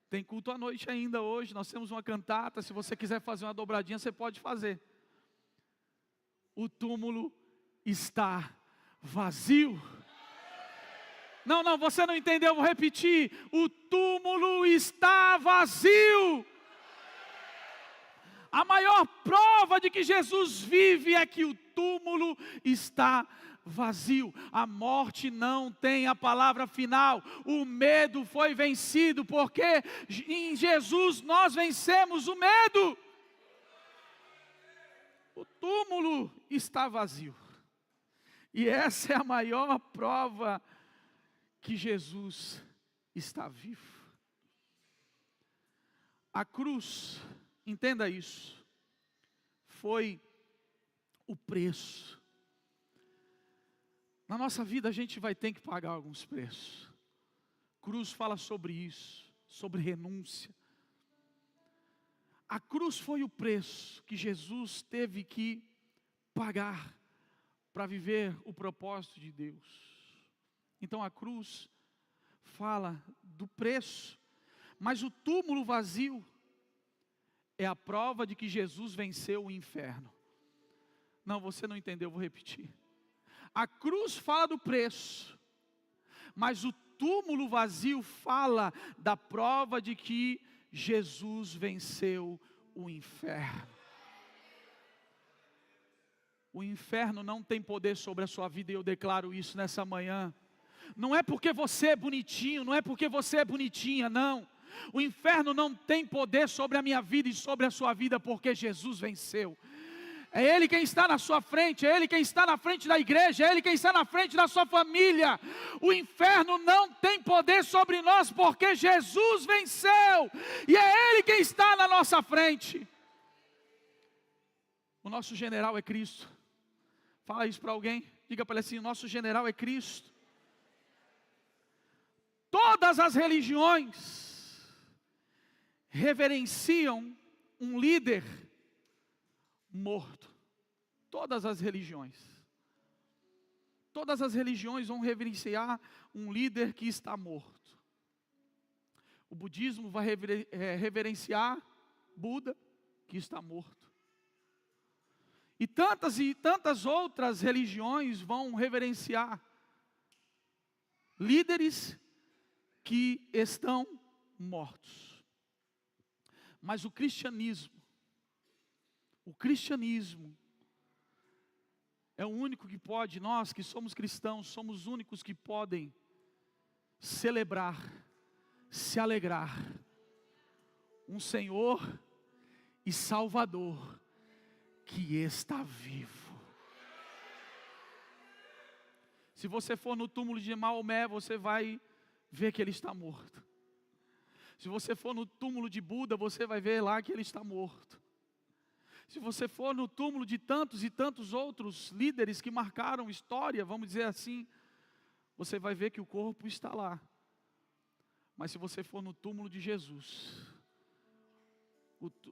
Tem culto à noite ainda hoje, nós temos uma cantata, se você quiser fazer uma dobradinha, você pode fazer. O túmulo está vazio. Não, você não entendeu, eu vou repetir. O túmulo está vazio. A maior prova de que Jesus vive é que o túmulo está vazio. A morte não tem a palavra final. O medo foi vencido, porque em Jesus nós vencemos o medo. O túmulo está vazio. E essa é a maior prova que Jesus está vivo. A cruz, entenda isso, foi o preço. Na nossa vida a gente vai ter que pagar alguns preços. Cruz fala sobre isso, sobre renúncia. A cruz foi o preço que Jesus teve que pagar para viver o propósito de Deus. Então a cruz fala do preço Mas o túmulo vazio é a prova de que Jesus venceu o inferno. Não, você não entendeu, eu vou repetir. A cruz fala do preço, mas o túmulo vazio fala da prova de que Jesus venceu o inferno. O inferno não tem poder sobre a sua vida, e eu declaro isso nessa manhã. Não é porque você é bonitinho, não é porque você é bonitinha, não. O inferno não tem poder sobre a minha vida e sobre a sua vida, porque Jesus venceu. É Ele quem está na sua frente, é Ele quem está na frente da igreja, é Ele quem está na frente da sua família. O inferno não tem poder sobre nós, porque Jesus venceu, e é Ele quem está na nossa frente. O nosso general é Cristo. Fala isso para alguém, diga para ele assim: o nosso general é Cristo. Todas as religiões reverenciam um líder morto. Todas as religiões. Todas as religiões vão reverenciar um líder que está morto. O budismo vai reverenciar Buda, que está morto. E tantas outras religiões vão reverenciar líderes que estão mortos. Mas o cristianismo é o único que pode, nós que somos cristãos, somos os únicos que podem celebrar, se alegrar, um Senhor e Salvador que está vivo. Se você for no túmulo de Maomé, você vai ver que ele está morto. Se você for no túmulo de Buda, você vai ver lá que ele está morto. Se você for no túmulo de tantos e tantos outros líderes que marcaram história, vamos dizer assim, você vai ver que o corpo está lá. Mas se você for no túmulo de Jesus,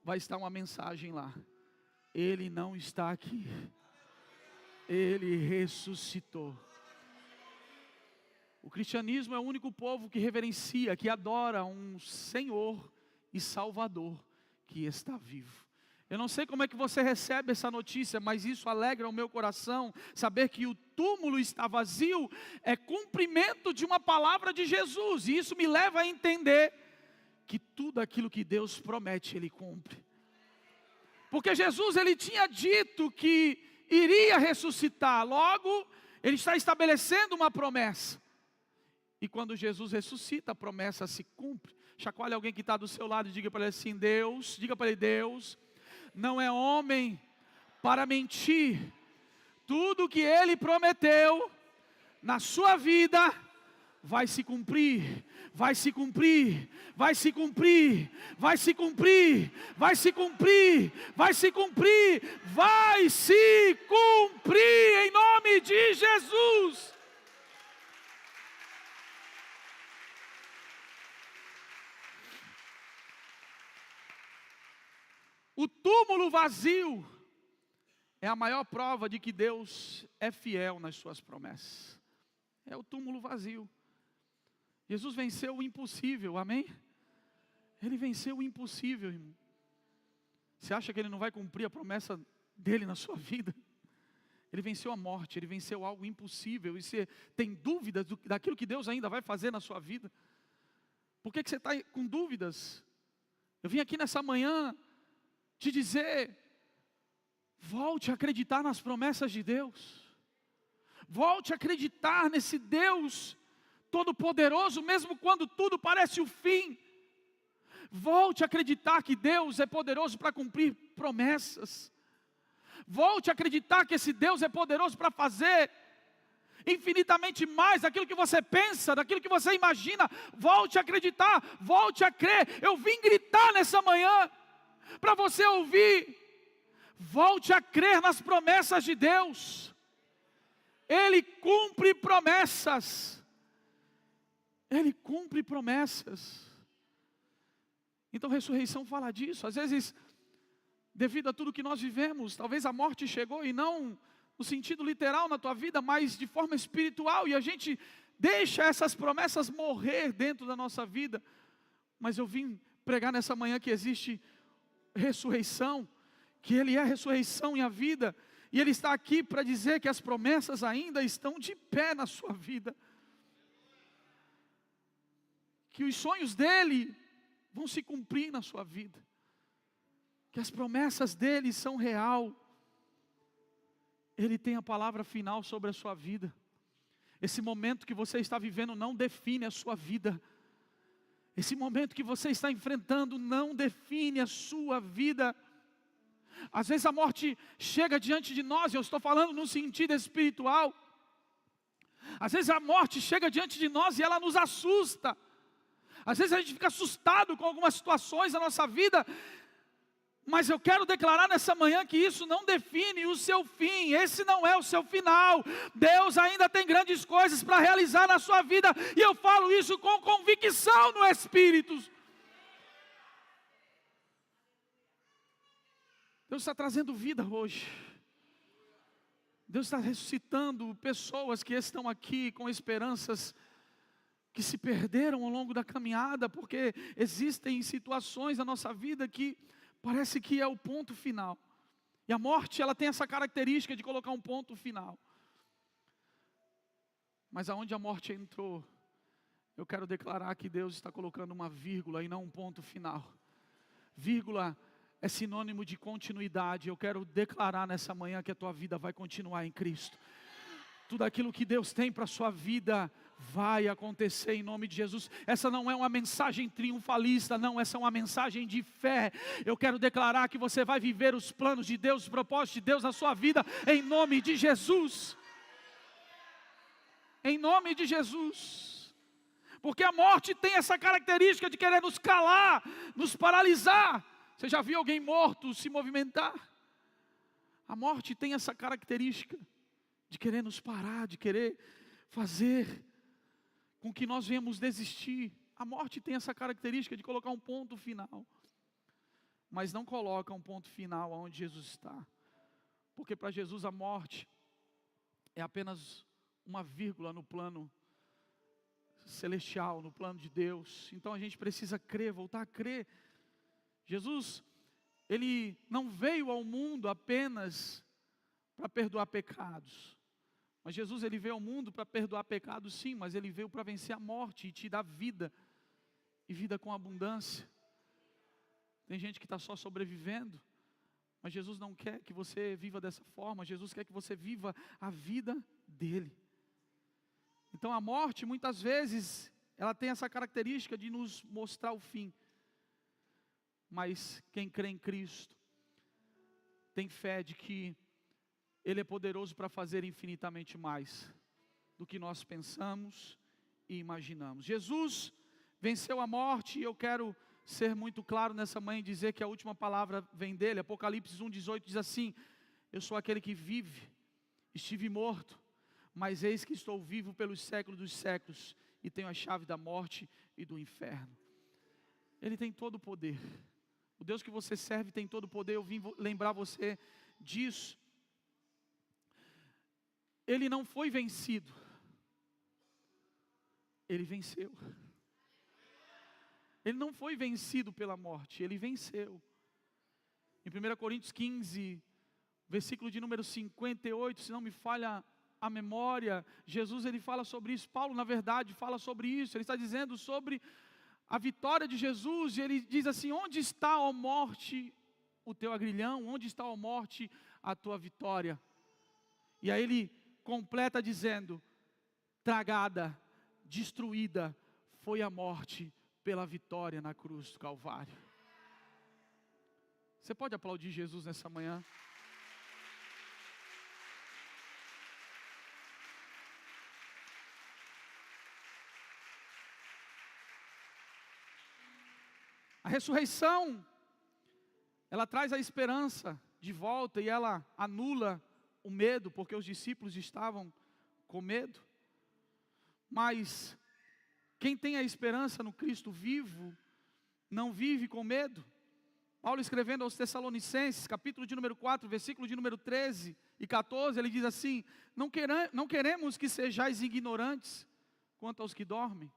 vai estar uma mensagem lá: Ele não está aqui, Ele ressuscitou. O cristianismo é o único povo que reverencia, que adora um Senhor e Salvador que está vivo. Eu não sei como é que você recebe essa notícia, mas isso alegra o meu coração. Saber que o túmulo está vazio é cumprimento de uma palavra de Jesus. E isso me leva a entender que tudo aquilo que Deus promete, Ele cumpre. Porque Jesus, Ele tinha dito que iria ressuscitar. Logo, Ele está estabelecendo uma promessa. E quando Jesus ressuscita, a promessa se cumpre. Chacoalhe alguém que está do seu lado e diga para ele assim: diga para ele: Deus não é homem para mentir. Tudo que Ele prometeu na sua vida vai se cumprir, vai se cumprir, vai se cumprir, vai se cumprir, vai se cumprir, vai se cumprir, vai se cumprir em nome de Jesus. O túmulo vazio é a maior prova de que Deus é fiel nas suas promessas. É o túmulo vazio. Jesus venceu o impossível, amém? Ele venceu o impossível, irmão. Você acha que Ele não vai cumprir a promessa dEle na sua vida? Ele venceu a morte, Ele venceu algo impossível. E você tem dúvidas daquilo que Deus ainda vai fazer na sua vida? Por que você está com dúvidas? Eu vim aqui nessa manhã te dizer: volte a acreditar nas promessas de Deus. Volte a acreditar nesse Deus Todo-Poderoso, mesmo quando tudo parece o fim. Volte a acreditar que Deus é poderoso para cumprir promessas. Volte a acreditar que esse Deus é poderoso para fazer infinitamente mais daquilo que você pensa, daquilo que você imagina. Volte a acreditar, volte a crer. Eu vim gritar nessa manhã para você ouvir. Volte a crer nas promessas de Deus. Ele cumpre promessas. Ele cumpre promessas. Então ressurreição fala disso. Às vezes, devido a tudo que nós vivemos, talvez a morte chegou, e não no sentido literal na tua vida, mas de forma espiritual, e a gente deixa essas promessas morrer dentro da nossa vida, Mas eu vim pregar nessa manhã que existe ressurreição, que Ele é a ressurreição e a vida, e Ele está aqui para dizer que as promessas ainda estão de pé na sua vida, que os sonhos dEle vão se cumprir na sua vida, que as promessas dEle são real. Ele tem a palavra final sobre a sua vida. Esse momento que você está vivendo não define a sua vida. Esse momento que você está enfrentando não define a sua vida. Às vezes a morte chega diante de nós, eu estou falando no sentido espiritual. Às vezes a morte chega diante de nós e ela nos assusta. Às vezes a gente fica assustado com algumas situações da nossa vida. Mas eu quero declarar nessa manhã que isso não define o seu fim. Esse não é o seu final. Deus ainda tem grandes coisas para realizar na sua vida. E eu falo isso com convicção no Espírito. Deus está trazendo vida hoje. Deus está ressuscitando pessoas que estão aqui com esperanças que se perderam ao longo da caminhada, porque existem situações na nossa vida que parece que é o ponto final. E a morte, ela tem essa característica de colocar um ponto final. Mas aonde a morte entrou, eu quero declarar que Deus está colocando uma vírgula e não um ponto final. Vírgula é sinônimo de continuidade. Eu quero declarar nessa manhã que a tua vida vai continuar em Cristo. Tudo aquilo que Deus tem para a sua vida vai acontecer em nome de Jesus. Essa não é uma mensagem triunfalista, não, essa é uma mensagem de fé. Eu quero declarar que você vai viver os planos de Deus, os propósitos de Deus na sua vida, em nome de Jesus. Em nome de Jesus. Porque a morte tem essa característica de querer nos calar, nos paralisar. Você já viu alguém morto se movimentar? A morte tem essa característica de querer nos parar, de querer fazer com que nós venhamos desistir. A morte tem essa característica de colocar um ponto final, mas não coloca um ponto final onde Jesus está, porque para Jesus a morte é apenas uma vírgula no plano celestial, no plano de Deus. Então a gente precisa crer, voltar a crer. Jesus, Ele não veio ao mundo apenas para perdoar pecados. Mas Jesus, Ele veio ao mundo para perdoar pecados, sim, mas Ele veio para vencer a morte e te dar vida, e vida com abundância. Tem gente que está só sobrevivendo, mas Jesus não quer que você viva dessa forma. Jesus quer que você viva a vida dEle. Então a morte, muitas vezes, ela tem essa característica de nos mostrar o fim. Mas quem crê em Cristo, tem fé de que Ele é poderoso para fazer infinitamente mais do que nós pensamos e imaginamos. Jesus venceu a morte, e eu quero ser muito claro nessa manhã e dizer que a última palavra vem dele. Apocalipse 1,18 diz assim: eu sou aquele que vive, estive morto, mas eis que estou vivo pelos séculos dos séculos, e tenho a chave da morte e do inferno. Ele tem todo o poder. O Deus que você serve tem todo o poder. Eu vim lembrar você disso. Ele não foi vencido, Ele venceu. Ele não foi vencido pela morte, Ele venceu. Em 1 Coríntios 15, versículo de número 58, se não me falha a memória, Jesus, Ele fala sobre isso. Paulo, na verdade, fala sobre isso. Ele está dizendo sobre a vitória de Jesus, e Ele diz assim: onde está, ó morte, o teu agrilhão? Onde está, ó morte, a tua vitória? E aí Ele completa dizendo: tragada, destruída foi a morte pela vitória na cruz do Calvário. Você pode aplaudir Jesus nessa manhã? A ressurreição, ela traz a esperança de volta, e ela anula o medo, porque os discípulos estavam com medo. Mas quem tem a esperança no Cristo vivo, não vive com medo. Paulo, escrevendo aos Tessalonicenses, capítulo de número 4, versículo de número 13 e 14, ele diz assim: não queremos que sejais ignorantes quanto aos que dormem,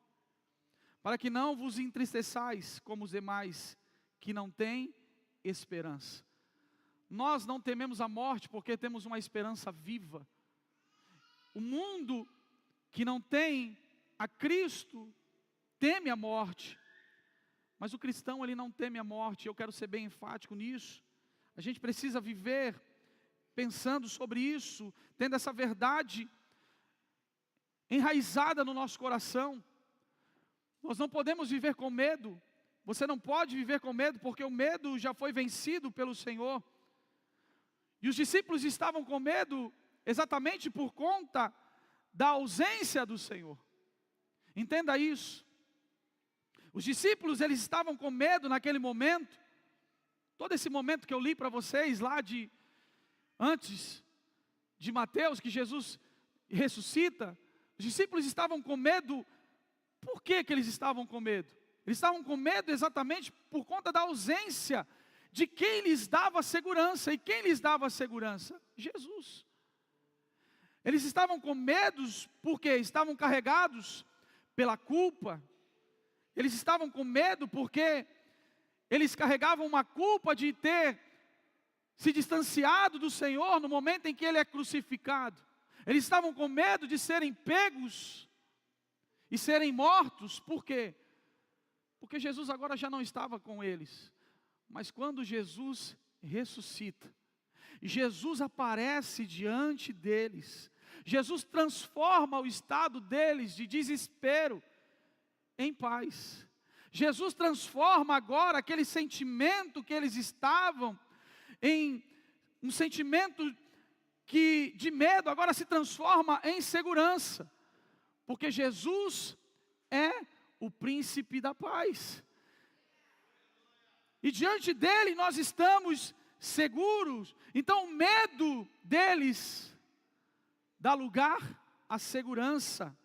para que não vos entristeçais como os demais, que não têm esperança. Nós não tememos a morte, porque temos uma esperança viva. O mundo que não tem a Cristo, teme a morte. Mas o cristão, ele não teme a morte. Eu quero ser bem enfático nisso. A gente precisa viver pensando sobre isso, tendo essa verdade enraizada no nosso coração. Nós não podemos viver com medo. Você não pode viver com medo, porque o medo já foi vencido pelo Senhor. E os discípulos estavam com medo exatamente por conta da ausência do Senhor. Entenda isso. Os discípulos, eles estavam com medo naquele momento. Todo esse momento que eu li para vocês lá antes de Mateus, que Jesus ressuscita, os discípulos estavam com medo. Por que eles estavam com medo? Eles estavam com medo exatamente por conta da ausência de quem lhes dava segurança. E quem lhes dava segurança? Jesus. Eles estavam com medo porque estavam carregados pela culpa. Eles estavam com medo porque eles carregavam uma culpa de ter se distanciado do Senhor no momento em que Ele é crucificado. Eles estavam com medo de serem pegos e serem mortos. Por quê? Porque Jesus agora já não estava com eles. Mas quando Jesus ressuscita, Jesus aparece diante deles, Jesus transforma o estado deles de desespero em paz. Jesus transforma agora aquele sentimento que eles estavam em um sentimento de medo, agora se transforma em segurança, porque Jesus é o príncipe da paz. E diante dele nós estamos seguros. Então o medo deles dá lugar à segurança.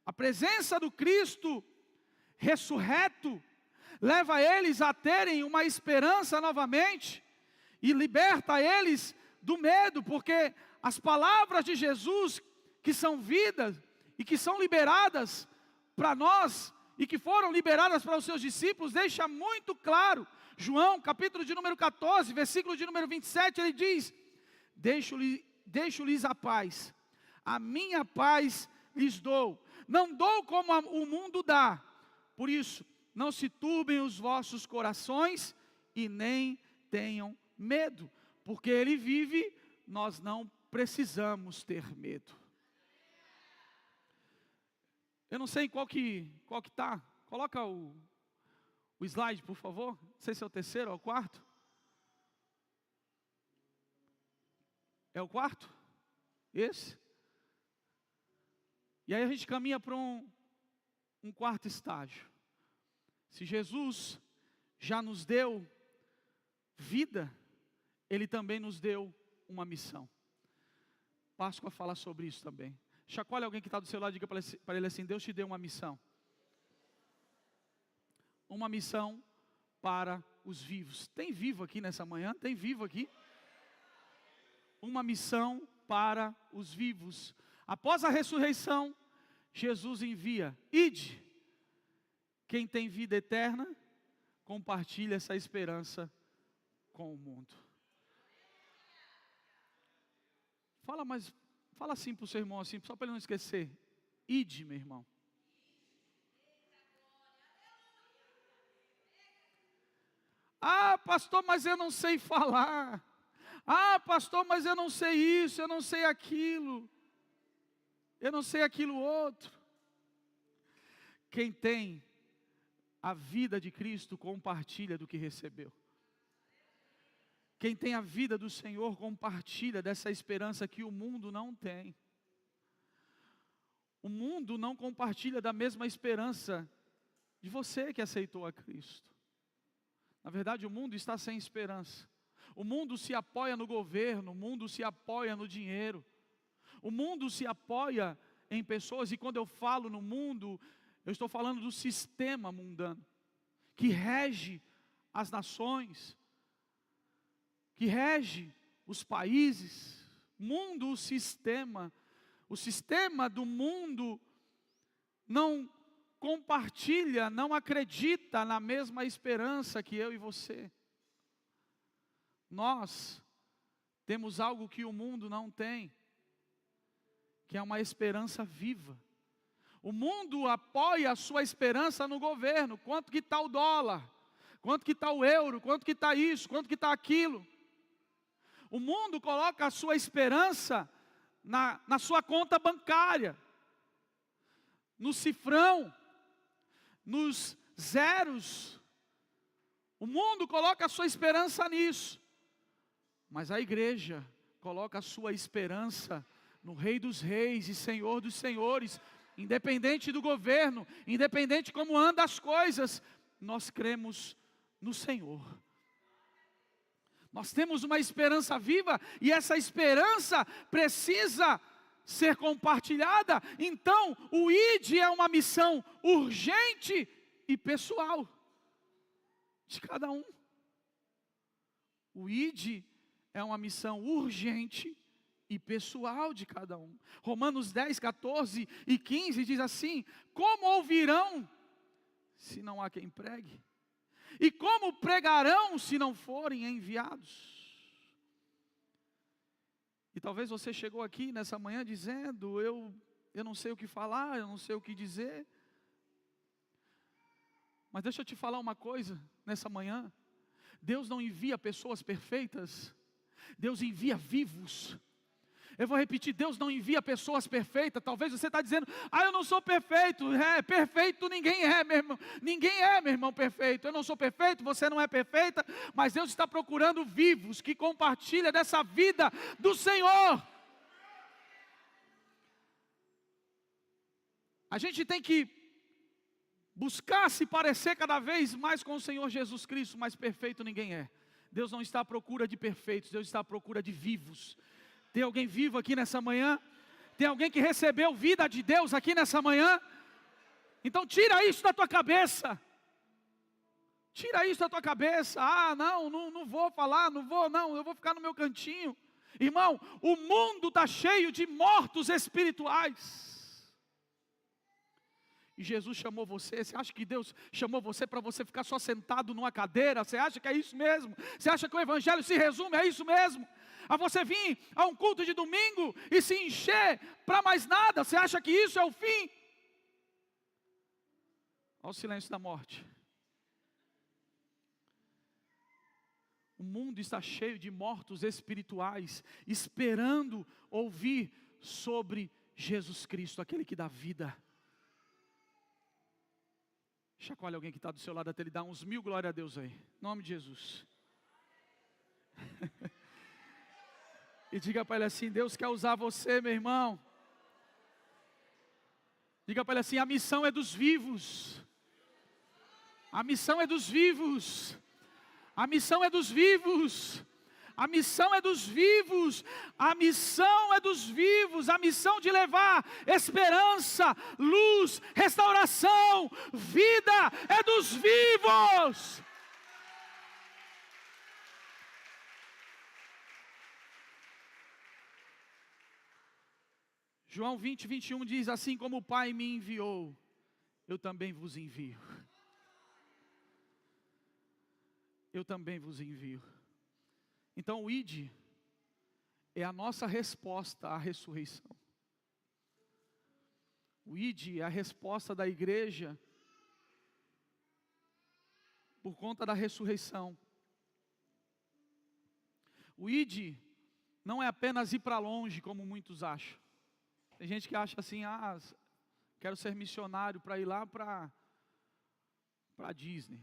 A presença do Cristo ressurreto leva eles a terem uma esperança novamente e liberta eles do medo, porque as palavras de Jesus, que são vidas e que são liberadas para nós e que foram liberadas para os seus discípulos, deixa muito claro. João, capítulo de número 14, versículo de número 27, ele diz: deixo-lhes a paz, a minha paz lhes dou, não dou como o mundo dá. Por isso, não se turbem os vossos corações e nem tenham medo, porque Ele vive, nós não precisamos ter medo. Eu não sei qual que está, coloca o slide, por favor. Não sei se é o terceiro ou o quarto. É o quarto? Esse? E aí a gente caminha para um quarto estágio. Se Jesus já nos deu vida, Ele também nos deu uma missão. Páscoa fala sobre isso também. Chacoalha alguém que está do seu lado e diga para ele assim: Deus te deu uma missão. Uma missão para os vivos. Tem vivo aqui nessa manhã? Tem vivo aqui? Uma missão para os vivos. Após a ressurreição, Jesus envia: ide. Quem tem vida eterna, compartilha essa esperança com o mundo. Fala assim para o seu irmão, assim, só para ele não esquecer. Ide, meu irmão. Ah, pastor, mas eu não sei falar. Ah, pastor, mas eu não sei isso, eu não sei aquilo. Eu não sei aquilo outro. Quem tem a vida de Cristo compartilha do que recebeu. Quem tem a vida do Senhor compartilha dessa esperança que o mundo não tem. O mundo não compartilha da mesma esperança de você que aceitou a Cristo. Na verdade, o mundo está sem esperança. O mundo se apoia no governo, o mundo se apoia no dinheiro. O mundo se apoia em pessoas, e quando eu falo no mundo, eu estou falando do sistema mundano, que rege as nações, que rege os países. Mundo, o sistema do mundo não compartilha, não acredita na mesma esperança que eu e você. Nós temos algo que o mundo não tem, que é uma esperança viva. O mundo apoia a sua esperança no governo. Quanto que está o dólar? Quanto que está o euro? Quanto que está isso? Quanto que está aquilo? O mundo coloca a sua esperança na sua conta bancária, no cifrão, nos zeros. O mundo coloca a sua esperança nisso. Mas a igreja coloca a sua esperança no Rei dos Reis e Senhor dos Senhores. Independente do governo, independente de como andam as coisas, nós cremos no Senhor. Nós temos uma esperança viva e essa esperança precisa ser compartilhada. Então, o ID é uma missão urgente e pessoal de cada um. O ID é uma missão urgente e pessoal de cada um. Romanos 10, 14 e 15 diz assim: como ouvirão se não há quem pregue? E como pregarão se não forem enviados? E talvez você chegou aqui nessa manhã dizendo: eu não sei o que falar, eu não sei o que dizer. Mas deixa eu te falar uma coisa nessa manhã: Deus não envia pessoas perfeitas, Deus envia vivos. Eu vou repetir, Deus não envia pessoas perfeitas. Talvez você está dizendo: eu não sou perfeito. Perfeito ninguém é, meu irmão. Ninguém é, meu irmão, perfeito. Eu não sou perfeito, você não é perfeita. Mas Deus está procurando vivos que compartilham dessa vida do Senhor. A gente tem que buscar se parecer cada vez mais com o Senhor Jesus Cristo, mas perfeito ninguém é. Deus não está à procura de perfeitos, Deus está à procura de vivos. Tem alguém vivo aqui nessa manhã? Tem alguém que recebeu vida de Deus aqui nessa manhã? Então tira isso da tua cabeça. Tira isso da tua cabeça. Não vou falar, não, eu vou ficar no meu cantinho. Irmão, o mundo está cheio de mortos espirituais. E Jesus chamou você. Você acha que Deus chamou você para você ficar só sentado numa cadeira? Você acha que é isso mesmo? Você acha que o evangelho se resume a isso mesmo? A você vir a um culto de domingo e se encher para mais nada? Você acha que isso é o fim? Olha o silêncio da morte. O mundo está cheio de mortos espirituais, esperando ouvir sobre Jesus Cristo, aquele que dá vida. Chacoalha alguém que está do seu lado até ele dar uns 1000 glória a Deus aí. Em nome de Jesus. E diga para ele assim: Deus quer usar você, meu irmão. Diga para ele assim: a missão é dos vivos. A missão é dos vivos. A missão é dos vivos. A missão é dos vivos. A missão é dos vivos. A missão de levar esperança, luz, restauração, vida é dos vivos. João 20, 21 diz: assim como o Pai me enviou, eu também vos envio. Eu também vos envio. Então o ID é a nossa resposta à ressurreição. O ID é a resposta da igreja por conta da ressurreição. O ID não é apenas ir para longe, como muitos acham. Tem gente que acha assim: quero ser missionário para ir lá para Disney.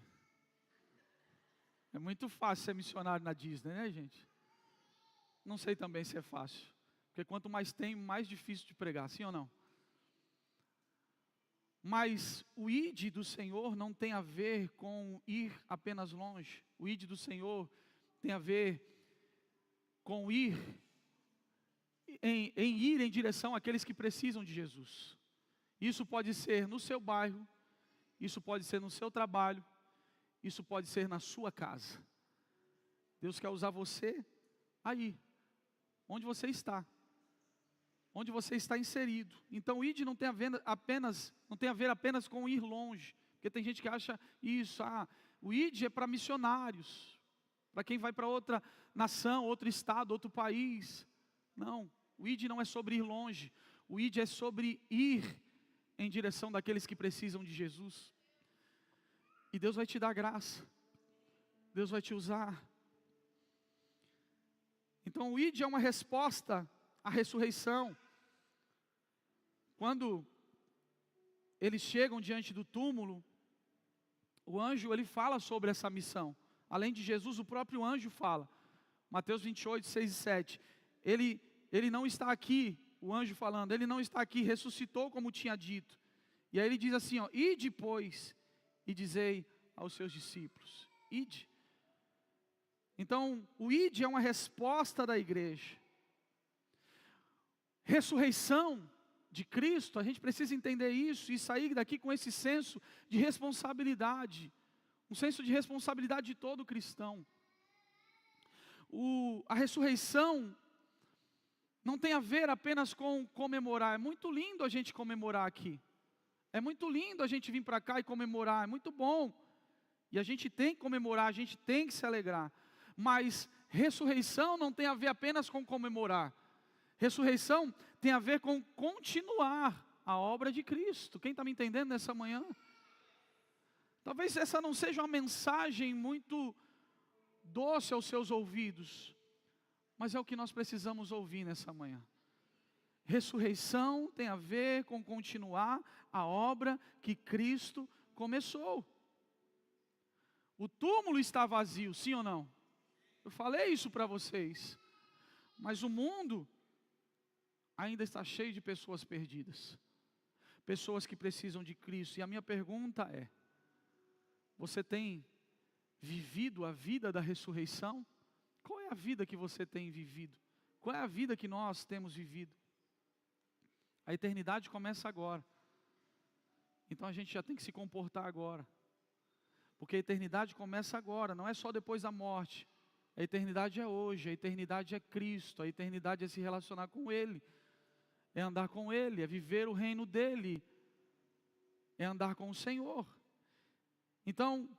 É muito fácil ser missionário na Disney, né, gente? Não sei também se é fácil. Porque quanto mais tem, mais difícil de pregar, sim ou não? Mas o ID do Senhor não tem a ver com ir apenas longe. O ID do Senhor tem a ver com ir em direção àqueles que precisam de Jesus. Isso pode ser no seu bairro, isso pode ser no seu trabalho, isso pode ser na sua casa. Deus quer usar você aí, onde você está. onde você está inserido. Então, id não tem a ver apenas com ir longe, porque tem gente que acha isso, o id é para missionários, para quem vai para outra nação, outro estado, outro país. Não, o id não é sobre ir longe, o id é sobre ir em direção daqueles que precisam de Jesus. E Deus vai te dar graça, Deus vai te usar. Então o id é uma resposta à ressurreição. Quando eles chegam diante do túmulo, o anjo ele fala sobre essa missão. Além de Jesus, o próprio anjo fala. Mateus 28, 6 e 7. Ele não está aqui, o anjo falando, ele não está aqui, ressuscitou como tinha dito. E aí ele diz assim, ide pois, e dizei aos seus discípulos, ide. Então, o ide é uma resposta da igreja. Ressurreição de Cristo, a gente precisa entender isso e sair daqui com esse senso de responsabilidade. Um senso de responsabilidade de todo cristão. A ressurreição não tem a ver apenas com comemorar. É muito lindo a gente comemorar aqui. É muito lindo a gente vir para cá e comemorar. É muito bom. E a gente tem que comemorar, a gente tem que se alegrar. Mas ressurreição não tem a ver apenas com comemorar. Ressurreição tem a ver com continuar a obra de Cristo. Quem está me entendendo nessa manhã? Talvez essa não seja uma mensagem muito doce aos seus ouvidos, mas é o que nós precisamos ouvir nessa manhã. Ressurreição tem a ver com continuar a obra que Cristo começou. O túmulo está vazio, sim ou não? Eu falei isso para vocês. Mas o mundo ainda está cheio de pessoas perdidas. Pessoas que precisam de Cristo. E a minha pergunta é, você tem vivido a vida da ressurreição? Qual é a vida que você tem vivido? Qual é a vida que nós temos vivido? A eternidade começa agora. Então a gente já tem que se comportar agora. Porque a eternidade começa agora, não é só depois da morte. A eternidade é hoje, a eternidade é Cristo, a eternidade é se relacionar com Ele. É andar com Ele, é viver o reino dEle. É andar com o Senhor. Então,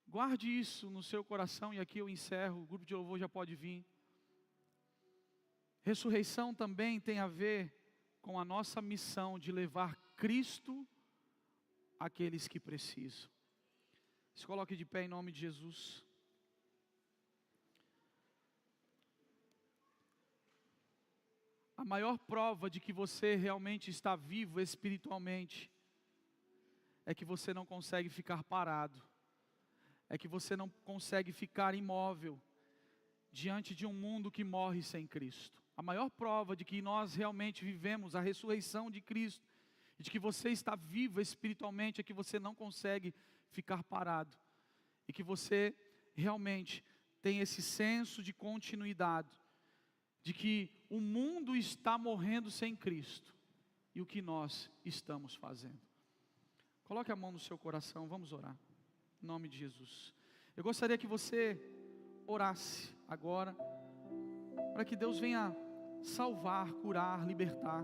guarde isso no seu coração e aqui eu encerro, o grupo de louvor já pode vir. Ressurreição também tem a ver com a nossa missão de levar Cristo àqueles que precisam. Se coloque de pé em nome de Jesus. A maior prova de que você realmente está vivo espiritualmente é que você não consegue ficar parado, é que você não consegue ficar imóvel diante de um mundo que morre sem Cristo. A maior prova de que nós realmente vivemos a ressurreição de Cristo e de que você está vivo espiritualmente é que você não consegue ficar parado e que você realmente tem esse senso de continuidade, de que o mundo está morrendo sem Cristo e o que nós estamos fazendo. Coloque a mão no seu coração, vamos orar, em nome de Jesus. Eu gostaria que você orasse agora, para que Deus venha salvar, curar, libertar.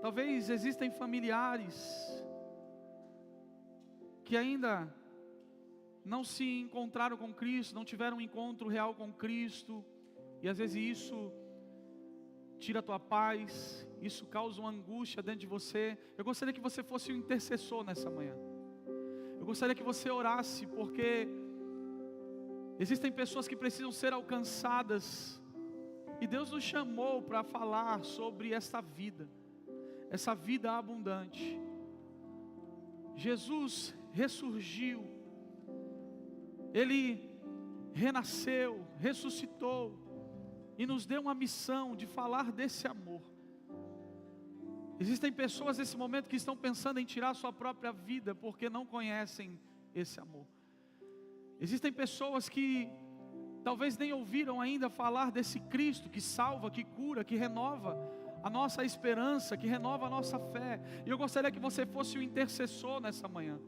Talvez existem familiares que ainda não se encontraram com Cristo, não tiveram um encontro real com Cristo, e às vezes isso tira a tua paz, isso causa uma angústia dentro de você. Eu gostaria que você fosse um intercessor nessa manhã. Eu gostaria que você orasse, porque existem pessoas que precisam ser alcançadas, e Deus nos chamou para falar sobre essa vida abundante. Jesus ressurgiu, Ele renasceu, ressuscitou, e nos deu uma missão de falar desse amor. Existem pessoas nesse momento que estão pensando em tirar sua própria vida, porque não conhecem esse amor. Existem pessoas que talvez nem ouviram ainda falar desse Cristo que salva, que cura, que renova a nossa esperança, que renova a nossa fé. E eu gostaria que você fosse o intercessor nessa manhã.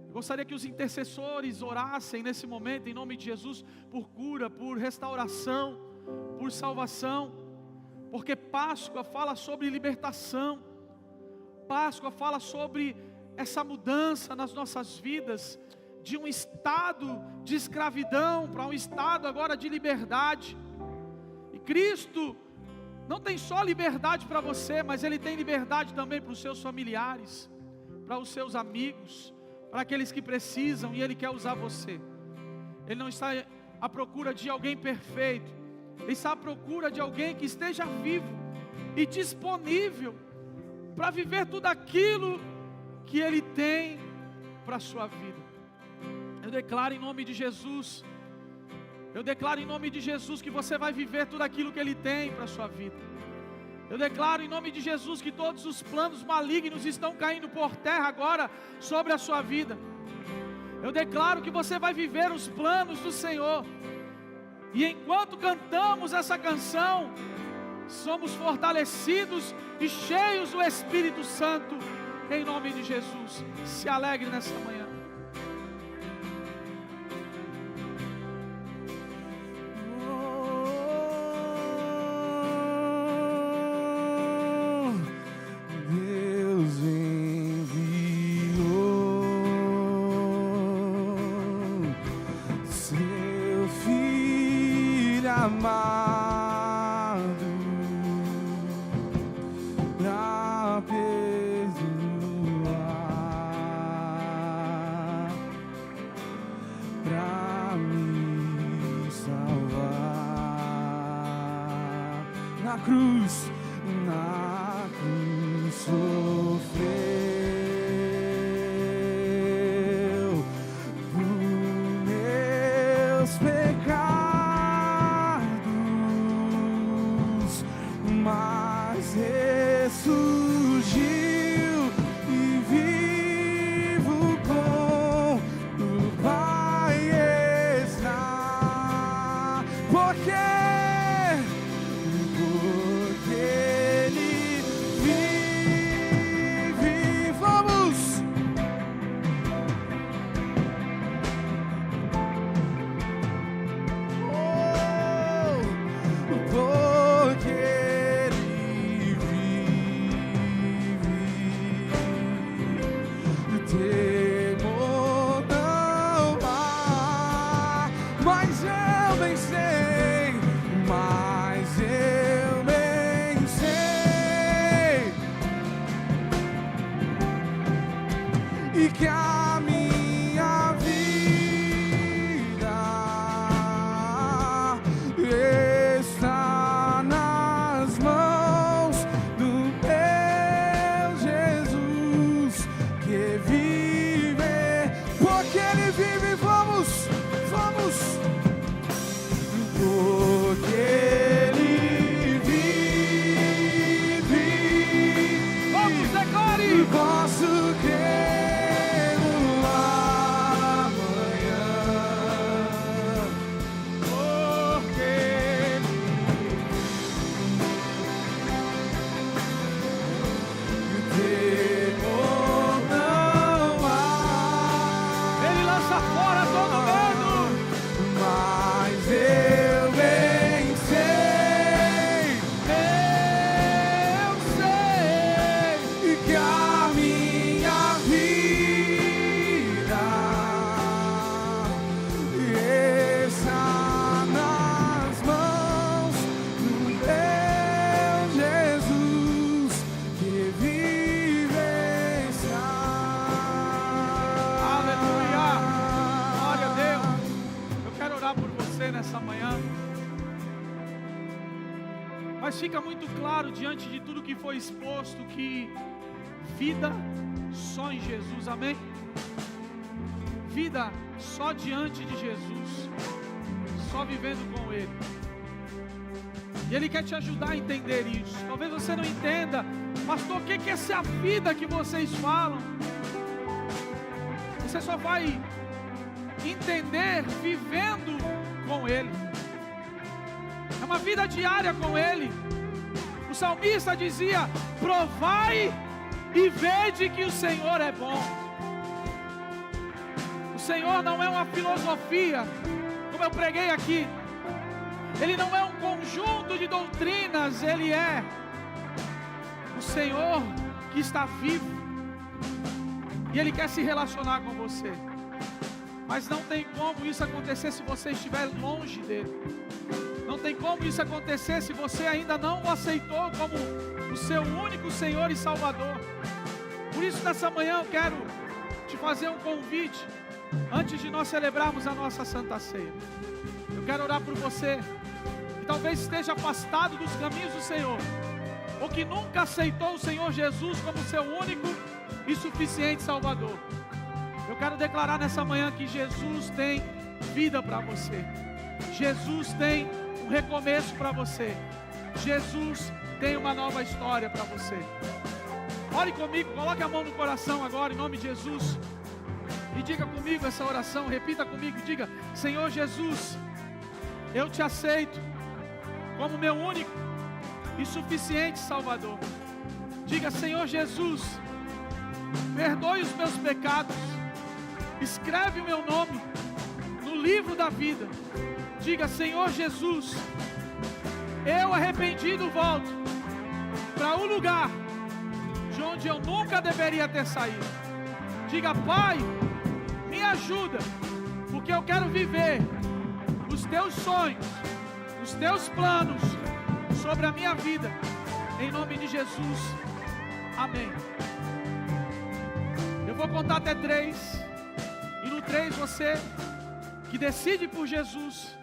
Eu gostaria que os intercessores orassem nesse momento, em nome de Jesus, por cura, por restauração, por salvação, Porque Páscoa fala sobre libertação. Páscoa fala sobre essa mudança nas nossas vidas, de um estado de escravidão para um estado agora de liberdade. E Cristo não tem só liberdade para você, mas Ele tem liberdade também para os seus familiares, para os seus amigos, para aqueles que precisam, e Ele quer usar você. Ele não está à procura de alguém perfeito, Ele está à procura de alguém que esteja vivo e disponível para viver tudo aquilo que Ele tem para a sua vida. Eu declaro em nome de Jesus, eu declaro em nome de Jesus que você vai viver tudo aquilo que Ele tem para a sua vida. Eu declaro em nome de Jesus que todos os planos malignos estão caindo por terra agora sobre a sua vida. Eu declaro que você vai viver os planos do Senhor. E enquanto cantamos essa canção, somos fortalecidos e cheios do Espírito Santo, em nome de Jesus. Se alegre nessa manhã. Deus enviou seu Filho amado pra perdoar, pra me salvar. Na cruz sofreu por meus pecados, mas ressurgiu e vivo com o Pai está. Porque Ele vive. Vamos! Porque Ele vive, temor não há, mas eu vencei, e que a minha vida está nas mãos do meu Jesus, que vive, porque Ele vive. Vamos, vamos, porque Ele vive. Vamos, declare! Posso crer. Nessa manhã, mas fica muito claro diante de tudo que foi exposto que vida só em Jesus, amém? Vida só diante de Jesus, só vivendo com Ele. E Ele quer te ajudar a entender isso. Talvez você não entenda, pastor, o que é essa vida que vocês falam? Você só vai entender vivendo com Ele. É uma vida diária com Ele. O salmista dizia: provai e vede que o Senhor é bom. O Senhor não é uma filosofia, como eu preguei aqui. Ele não é um conjunto de doutrinas, Ele é o Senhor que está vivo. E Ele quer se relacionar com você. Mas não tem como isso acontecer se você estiver longe dEle. Não tem como isso acontecer se você ainda não o aceitou como o seu único Senhor e Salvador. Por isso, nessa manhã eu quero te fazer um convite, antes de nós celebrarmos a nossa Santa Ceia. Eu quero orar por você, que talvez esteja afastado dos caminhos do Senhor, ou que nunca aceitou o Senhor Jesus como seu único e suficiente Salvador. Eu quero declarar nessa manhã que Jesus tem vida para você. Jesus tem um recomeço para você. Jesus tem uma nova história para você. Ore comigo, coloque a mão no coração agora, em nome de Jesus. E diga comigo essa oração, repita comigo, diga: Senhor Jesus, eu te aceito como meu único e suficiente Salvador. Diga: Senhor Jesus, perdoe os meus pecados, escreve o meu nome no livro da vida. Diga: Senhor Jesus, eu arrependido volto para o lugar de onde eu nunca deveria ter saído. Diga: Pai, me ajuda, porque eu quero viver os teus sonhos, os teus planos sobre a minha vida, em nome de Jesus, amém. Eu vou contar até 3, e no 3 você que decide por Jesus,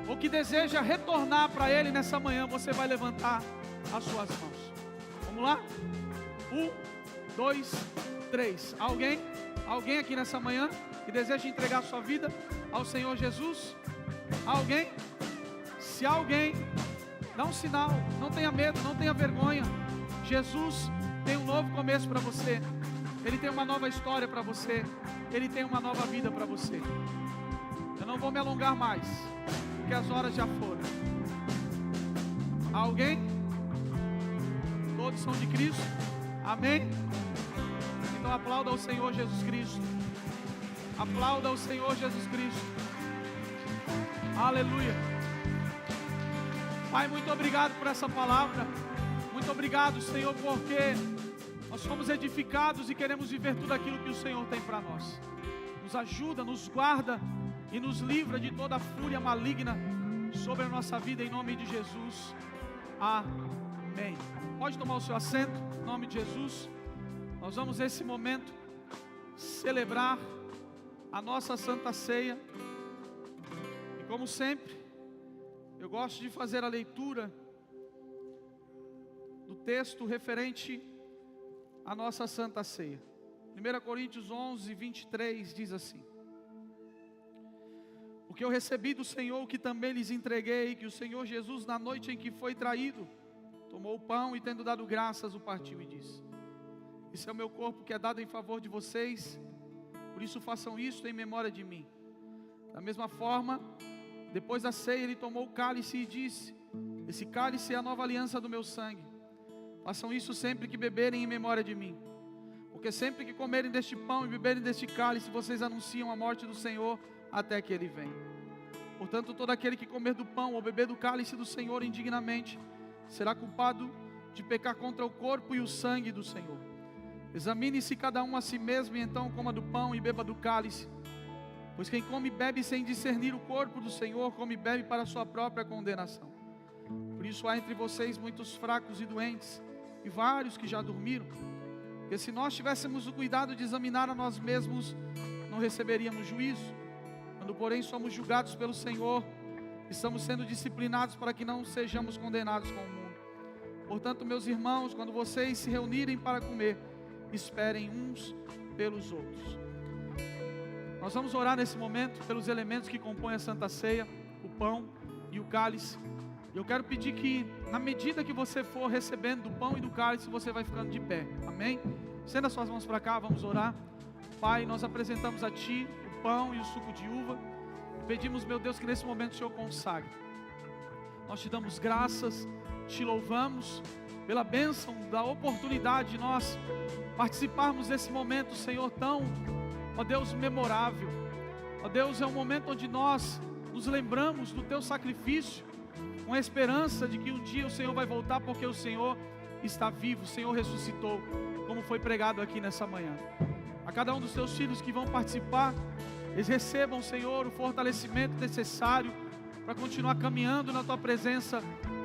ou que deseja retornar para Ele nessa manhã, você vai levantar as suas mãos. Vamos lá? 1, 2, 3. Alguém aqui nessa manhã que deseja entregar sua vida ao Senhor Jesus? Alguém? Se alguém, dá um sinal, não tenha medo, não tenha vergonha. Jesus tem um novo começo para você. Ele tem uma nova história para você. Ele tem uma nova vida para você. Eu não vou me alongar mais, porque as horas já foram. Alguém? Todos são de Cristo? Amém? Então aplauda ao Senhor Jesus Cristo. Aplauda ao Senhor Jesus Cristo. Aleluia. Pai, muito obrigado por essa palavra. Muito obrigado, Senhor, porque nós somos edificados e queremos viver tudo aquilo que o Senhor tem para nós. Nos ajuda, nos guarda e nos livra de toda a fúria maligna sobre a nossa vida, em nome de Jesus. Amém. Pode tomar o seu assento, em nome de Jesus. Nós vamos nesse momento celebrar a nossa Santa Ceia. E como sempre, eu gosto de fazer a leitura do texto referente à nossa Santa Ceia. 1 Coríntios 11, 23 diz assim: o que eu recebi do Senhor, que também lhes entreguei, que o Senhor Jesus, na noite em que foi traído, tomou o pão e, tendo dado graças, o partiu e disse: esse é o meu corpo que é dado em favor de vocês, por isso façam isto em memória de mim. Da mesma forma, depois da ceia, ele tomou o cálice e disse: esse cálice é a nova aliança do meu sangue. Façam isso sempre que beberem em memória de mim. Porque sempre que comerem deste pão e beberem deste cálice, vocês anunciam a morte do Senhor até que Ele venha. Portanto, todo aquele que comer do pão ou beber do cálice do Senhor indignamente, será culpado de pecar contra o corpo e o sangue do Senhor. Examine-se cada um a si mesmo, e então coma do pão e beba do cálice. Pois quem come e bebe sem discernir o corpo do Senhor, come e bebe para a sua própria condenação. Por isso há entre vocês muitos fracos e doentes, e vários que já dormiram. Porque se nós tivéssemos o cuidado de examinar a nós mesmos, não receberíamos juízo. Quando porém somos julgados pelo Senhor, estamos sendo disciplinados para que não sejamos condenados com o mundo. Portanto, meus irmãos, quando vocês se reunirem para comer, esperem uns pelos outros. Nós vamos orar nesse momento pelos elementos que compõem a Santa Ceia, o pão e o cálice. Eu quero pedir que, na medida que você for recebendo do pão e do cálice, você vai ficando de pé, amém? Estenda suas mãos para cá, vamos orar. Pai, nós apresentamos a Ti o pão e o suco de uva. Pedimos, meu Deus, que nesse momento o Senhor consagre. Nós Te damos graças, Te louvamos pela bênção da oportunidade de nós participarmos desse momento, Senhor, tão, ó Deus, memorável. Ó Deus, é um momento onde nós nos lembramos do Teu sacrifício, com a esperança de que um dia o Senhor vai voltar, porque o Senhor está vivo, o Senhor ressuscitou, como foi pregado aqui nessa manhã. A cada um dos teus filhos que vão participar, eles recebam, Senhor, o fortalecimento necessário para continuar caminhando na tua presença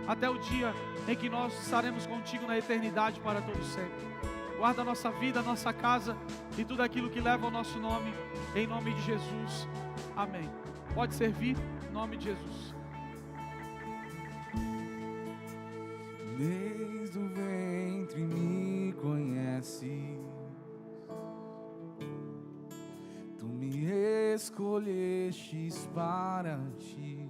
até o dia em que nós estaremos contigo na eternidade para todo sempre. Guarda a nossa vida, a nossa casa e tudo aquilo que leva o nosso nome, em nome de Jesus. Amém. Pode servir, em nome de Jesus. Desde o ventre me conheces, tu me escolhestes para ti,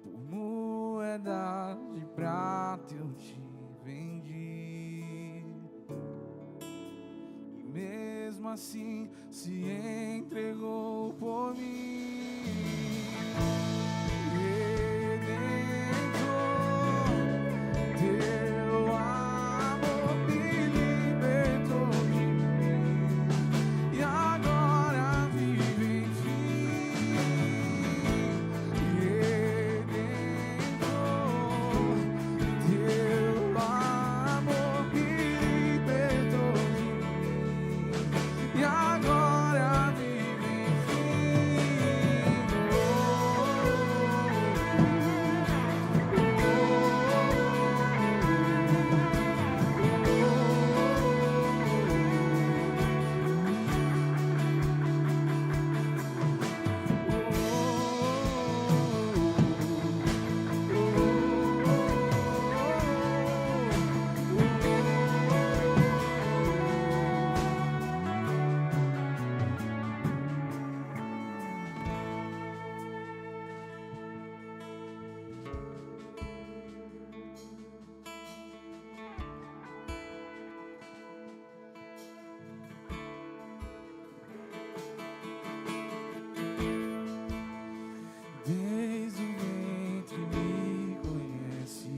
por moeda de prata eu te vendi, e mesmo assim se entregou por mim. Teu amor me libertou de mim e agora vive em mim. Redentor, teu amor me libertou de mim e agora vive em mim. Desde o ventre me conheces,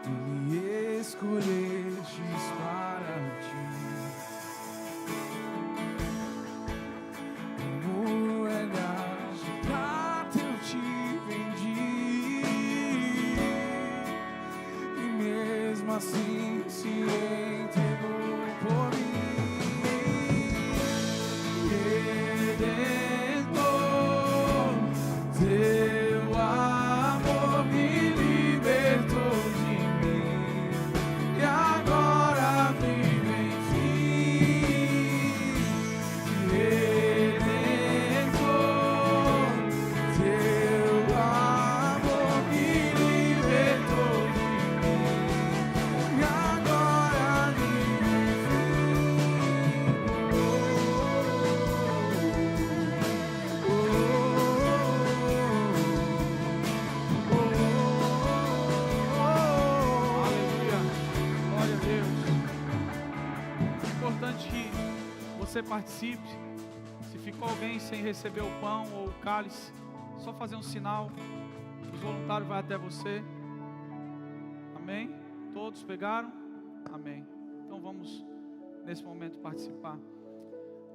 tu me escolhestes para ti, por moedas de prata eu te vendi, e mesmo assim se entregou por mim. Teu amor me libertou de mim e agora vive em mim. Redentor, teu amor me libertou de mim e agora vive em Aleluia. Glória a Deus. É importante que você participe. Se ficou alguém sem receber o pão ou o cálice, só fazer um sinal. Os voluntários vão até você. Amém? Todos pegaram? Amém. Então vamos nesse momento participar.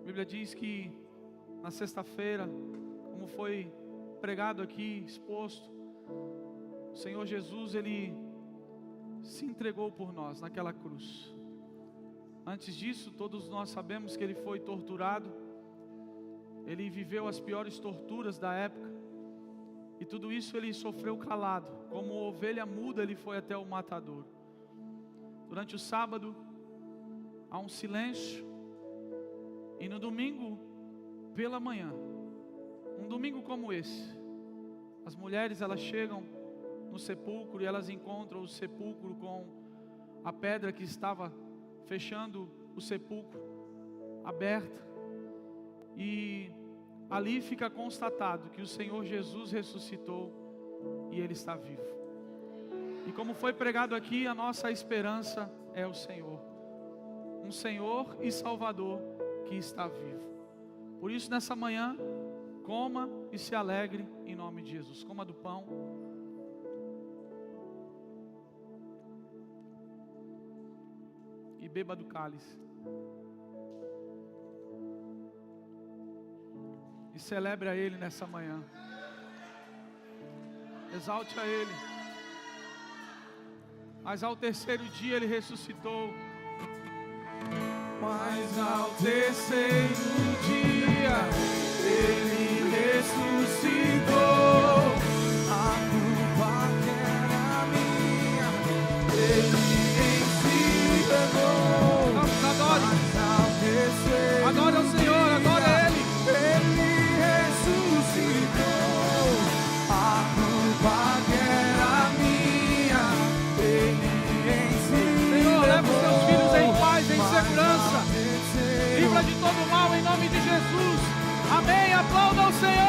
A Bíblia diz que na sexta-feira, como foi pregado aqui, exposto, o Senhor Jesus, Ele se entregou por nós naquela cruz. Antes disso, todos nós sabemos que Ele foi torturado, Ele viveu as piores torturas da época, e tudo isso Ele sofreu calado, como ovelha muda Ele foi até o matadouro. Durante o sábado, há um silêncio, e no domingo, pela manhã, um domingo como esse, as mulheres elas chegam no sepulcro e elas encontram o sepulcro com a pedra que estava fechando o sepulcro aberta, e ali fica constatado que o Senhor Jesus ressuscitou e Ele está vivo. E como foi pregado aqui, a nossa esperança é o Senhor, um Senhor e Salvador que está vivo. Por isso nessa manhã, coma e se alegre em nome de Jesus. Coma do pão. E beba do cálice. E celebre a Ele nessa manhã. Exalte a Ele. Mas ao terceiro dia Ele ressuscitou. Mas ao terceiro dia Ele ressuscitou. A culpa que era minha, Ele em si levou. Vamos, adore. Mas ao terceiro Adore ao Senhor, adore a Ele. Ele ressuscitou. A culpa que era minha, Ele em si Senhor, leva os teus filhos em paz, em Mas segurança. ao terceiro Livra de todo mal em nome de Jesus. Amém. Aplauda ao Senhor.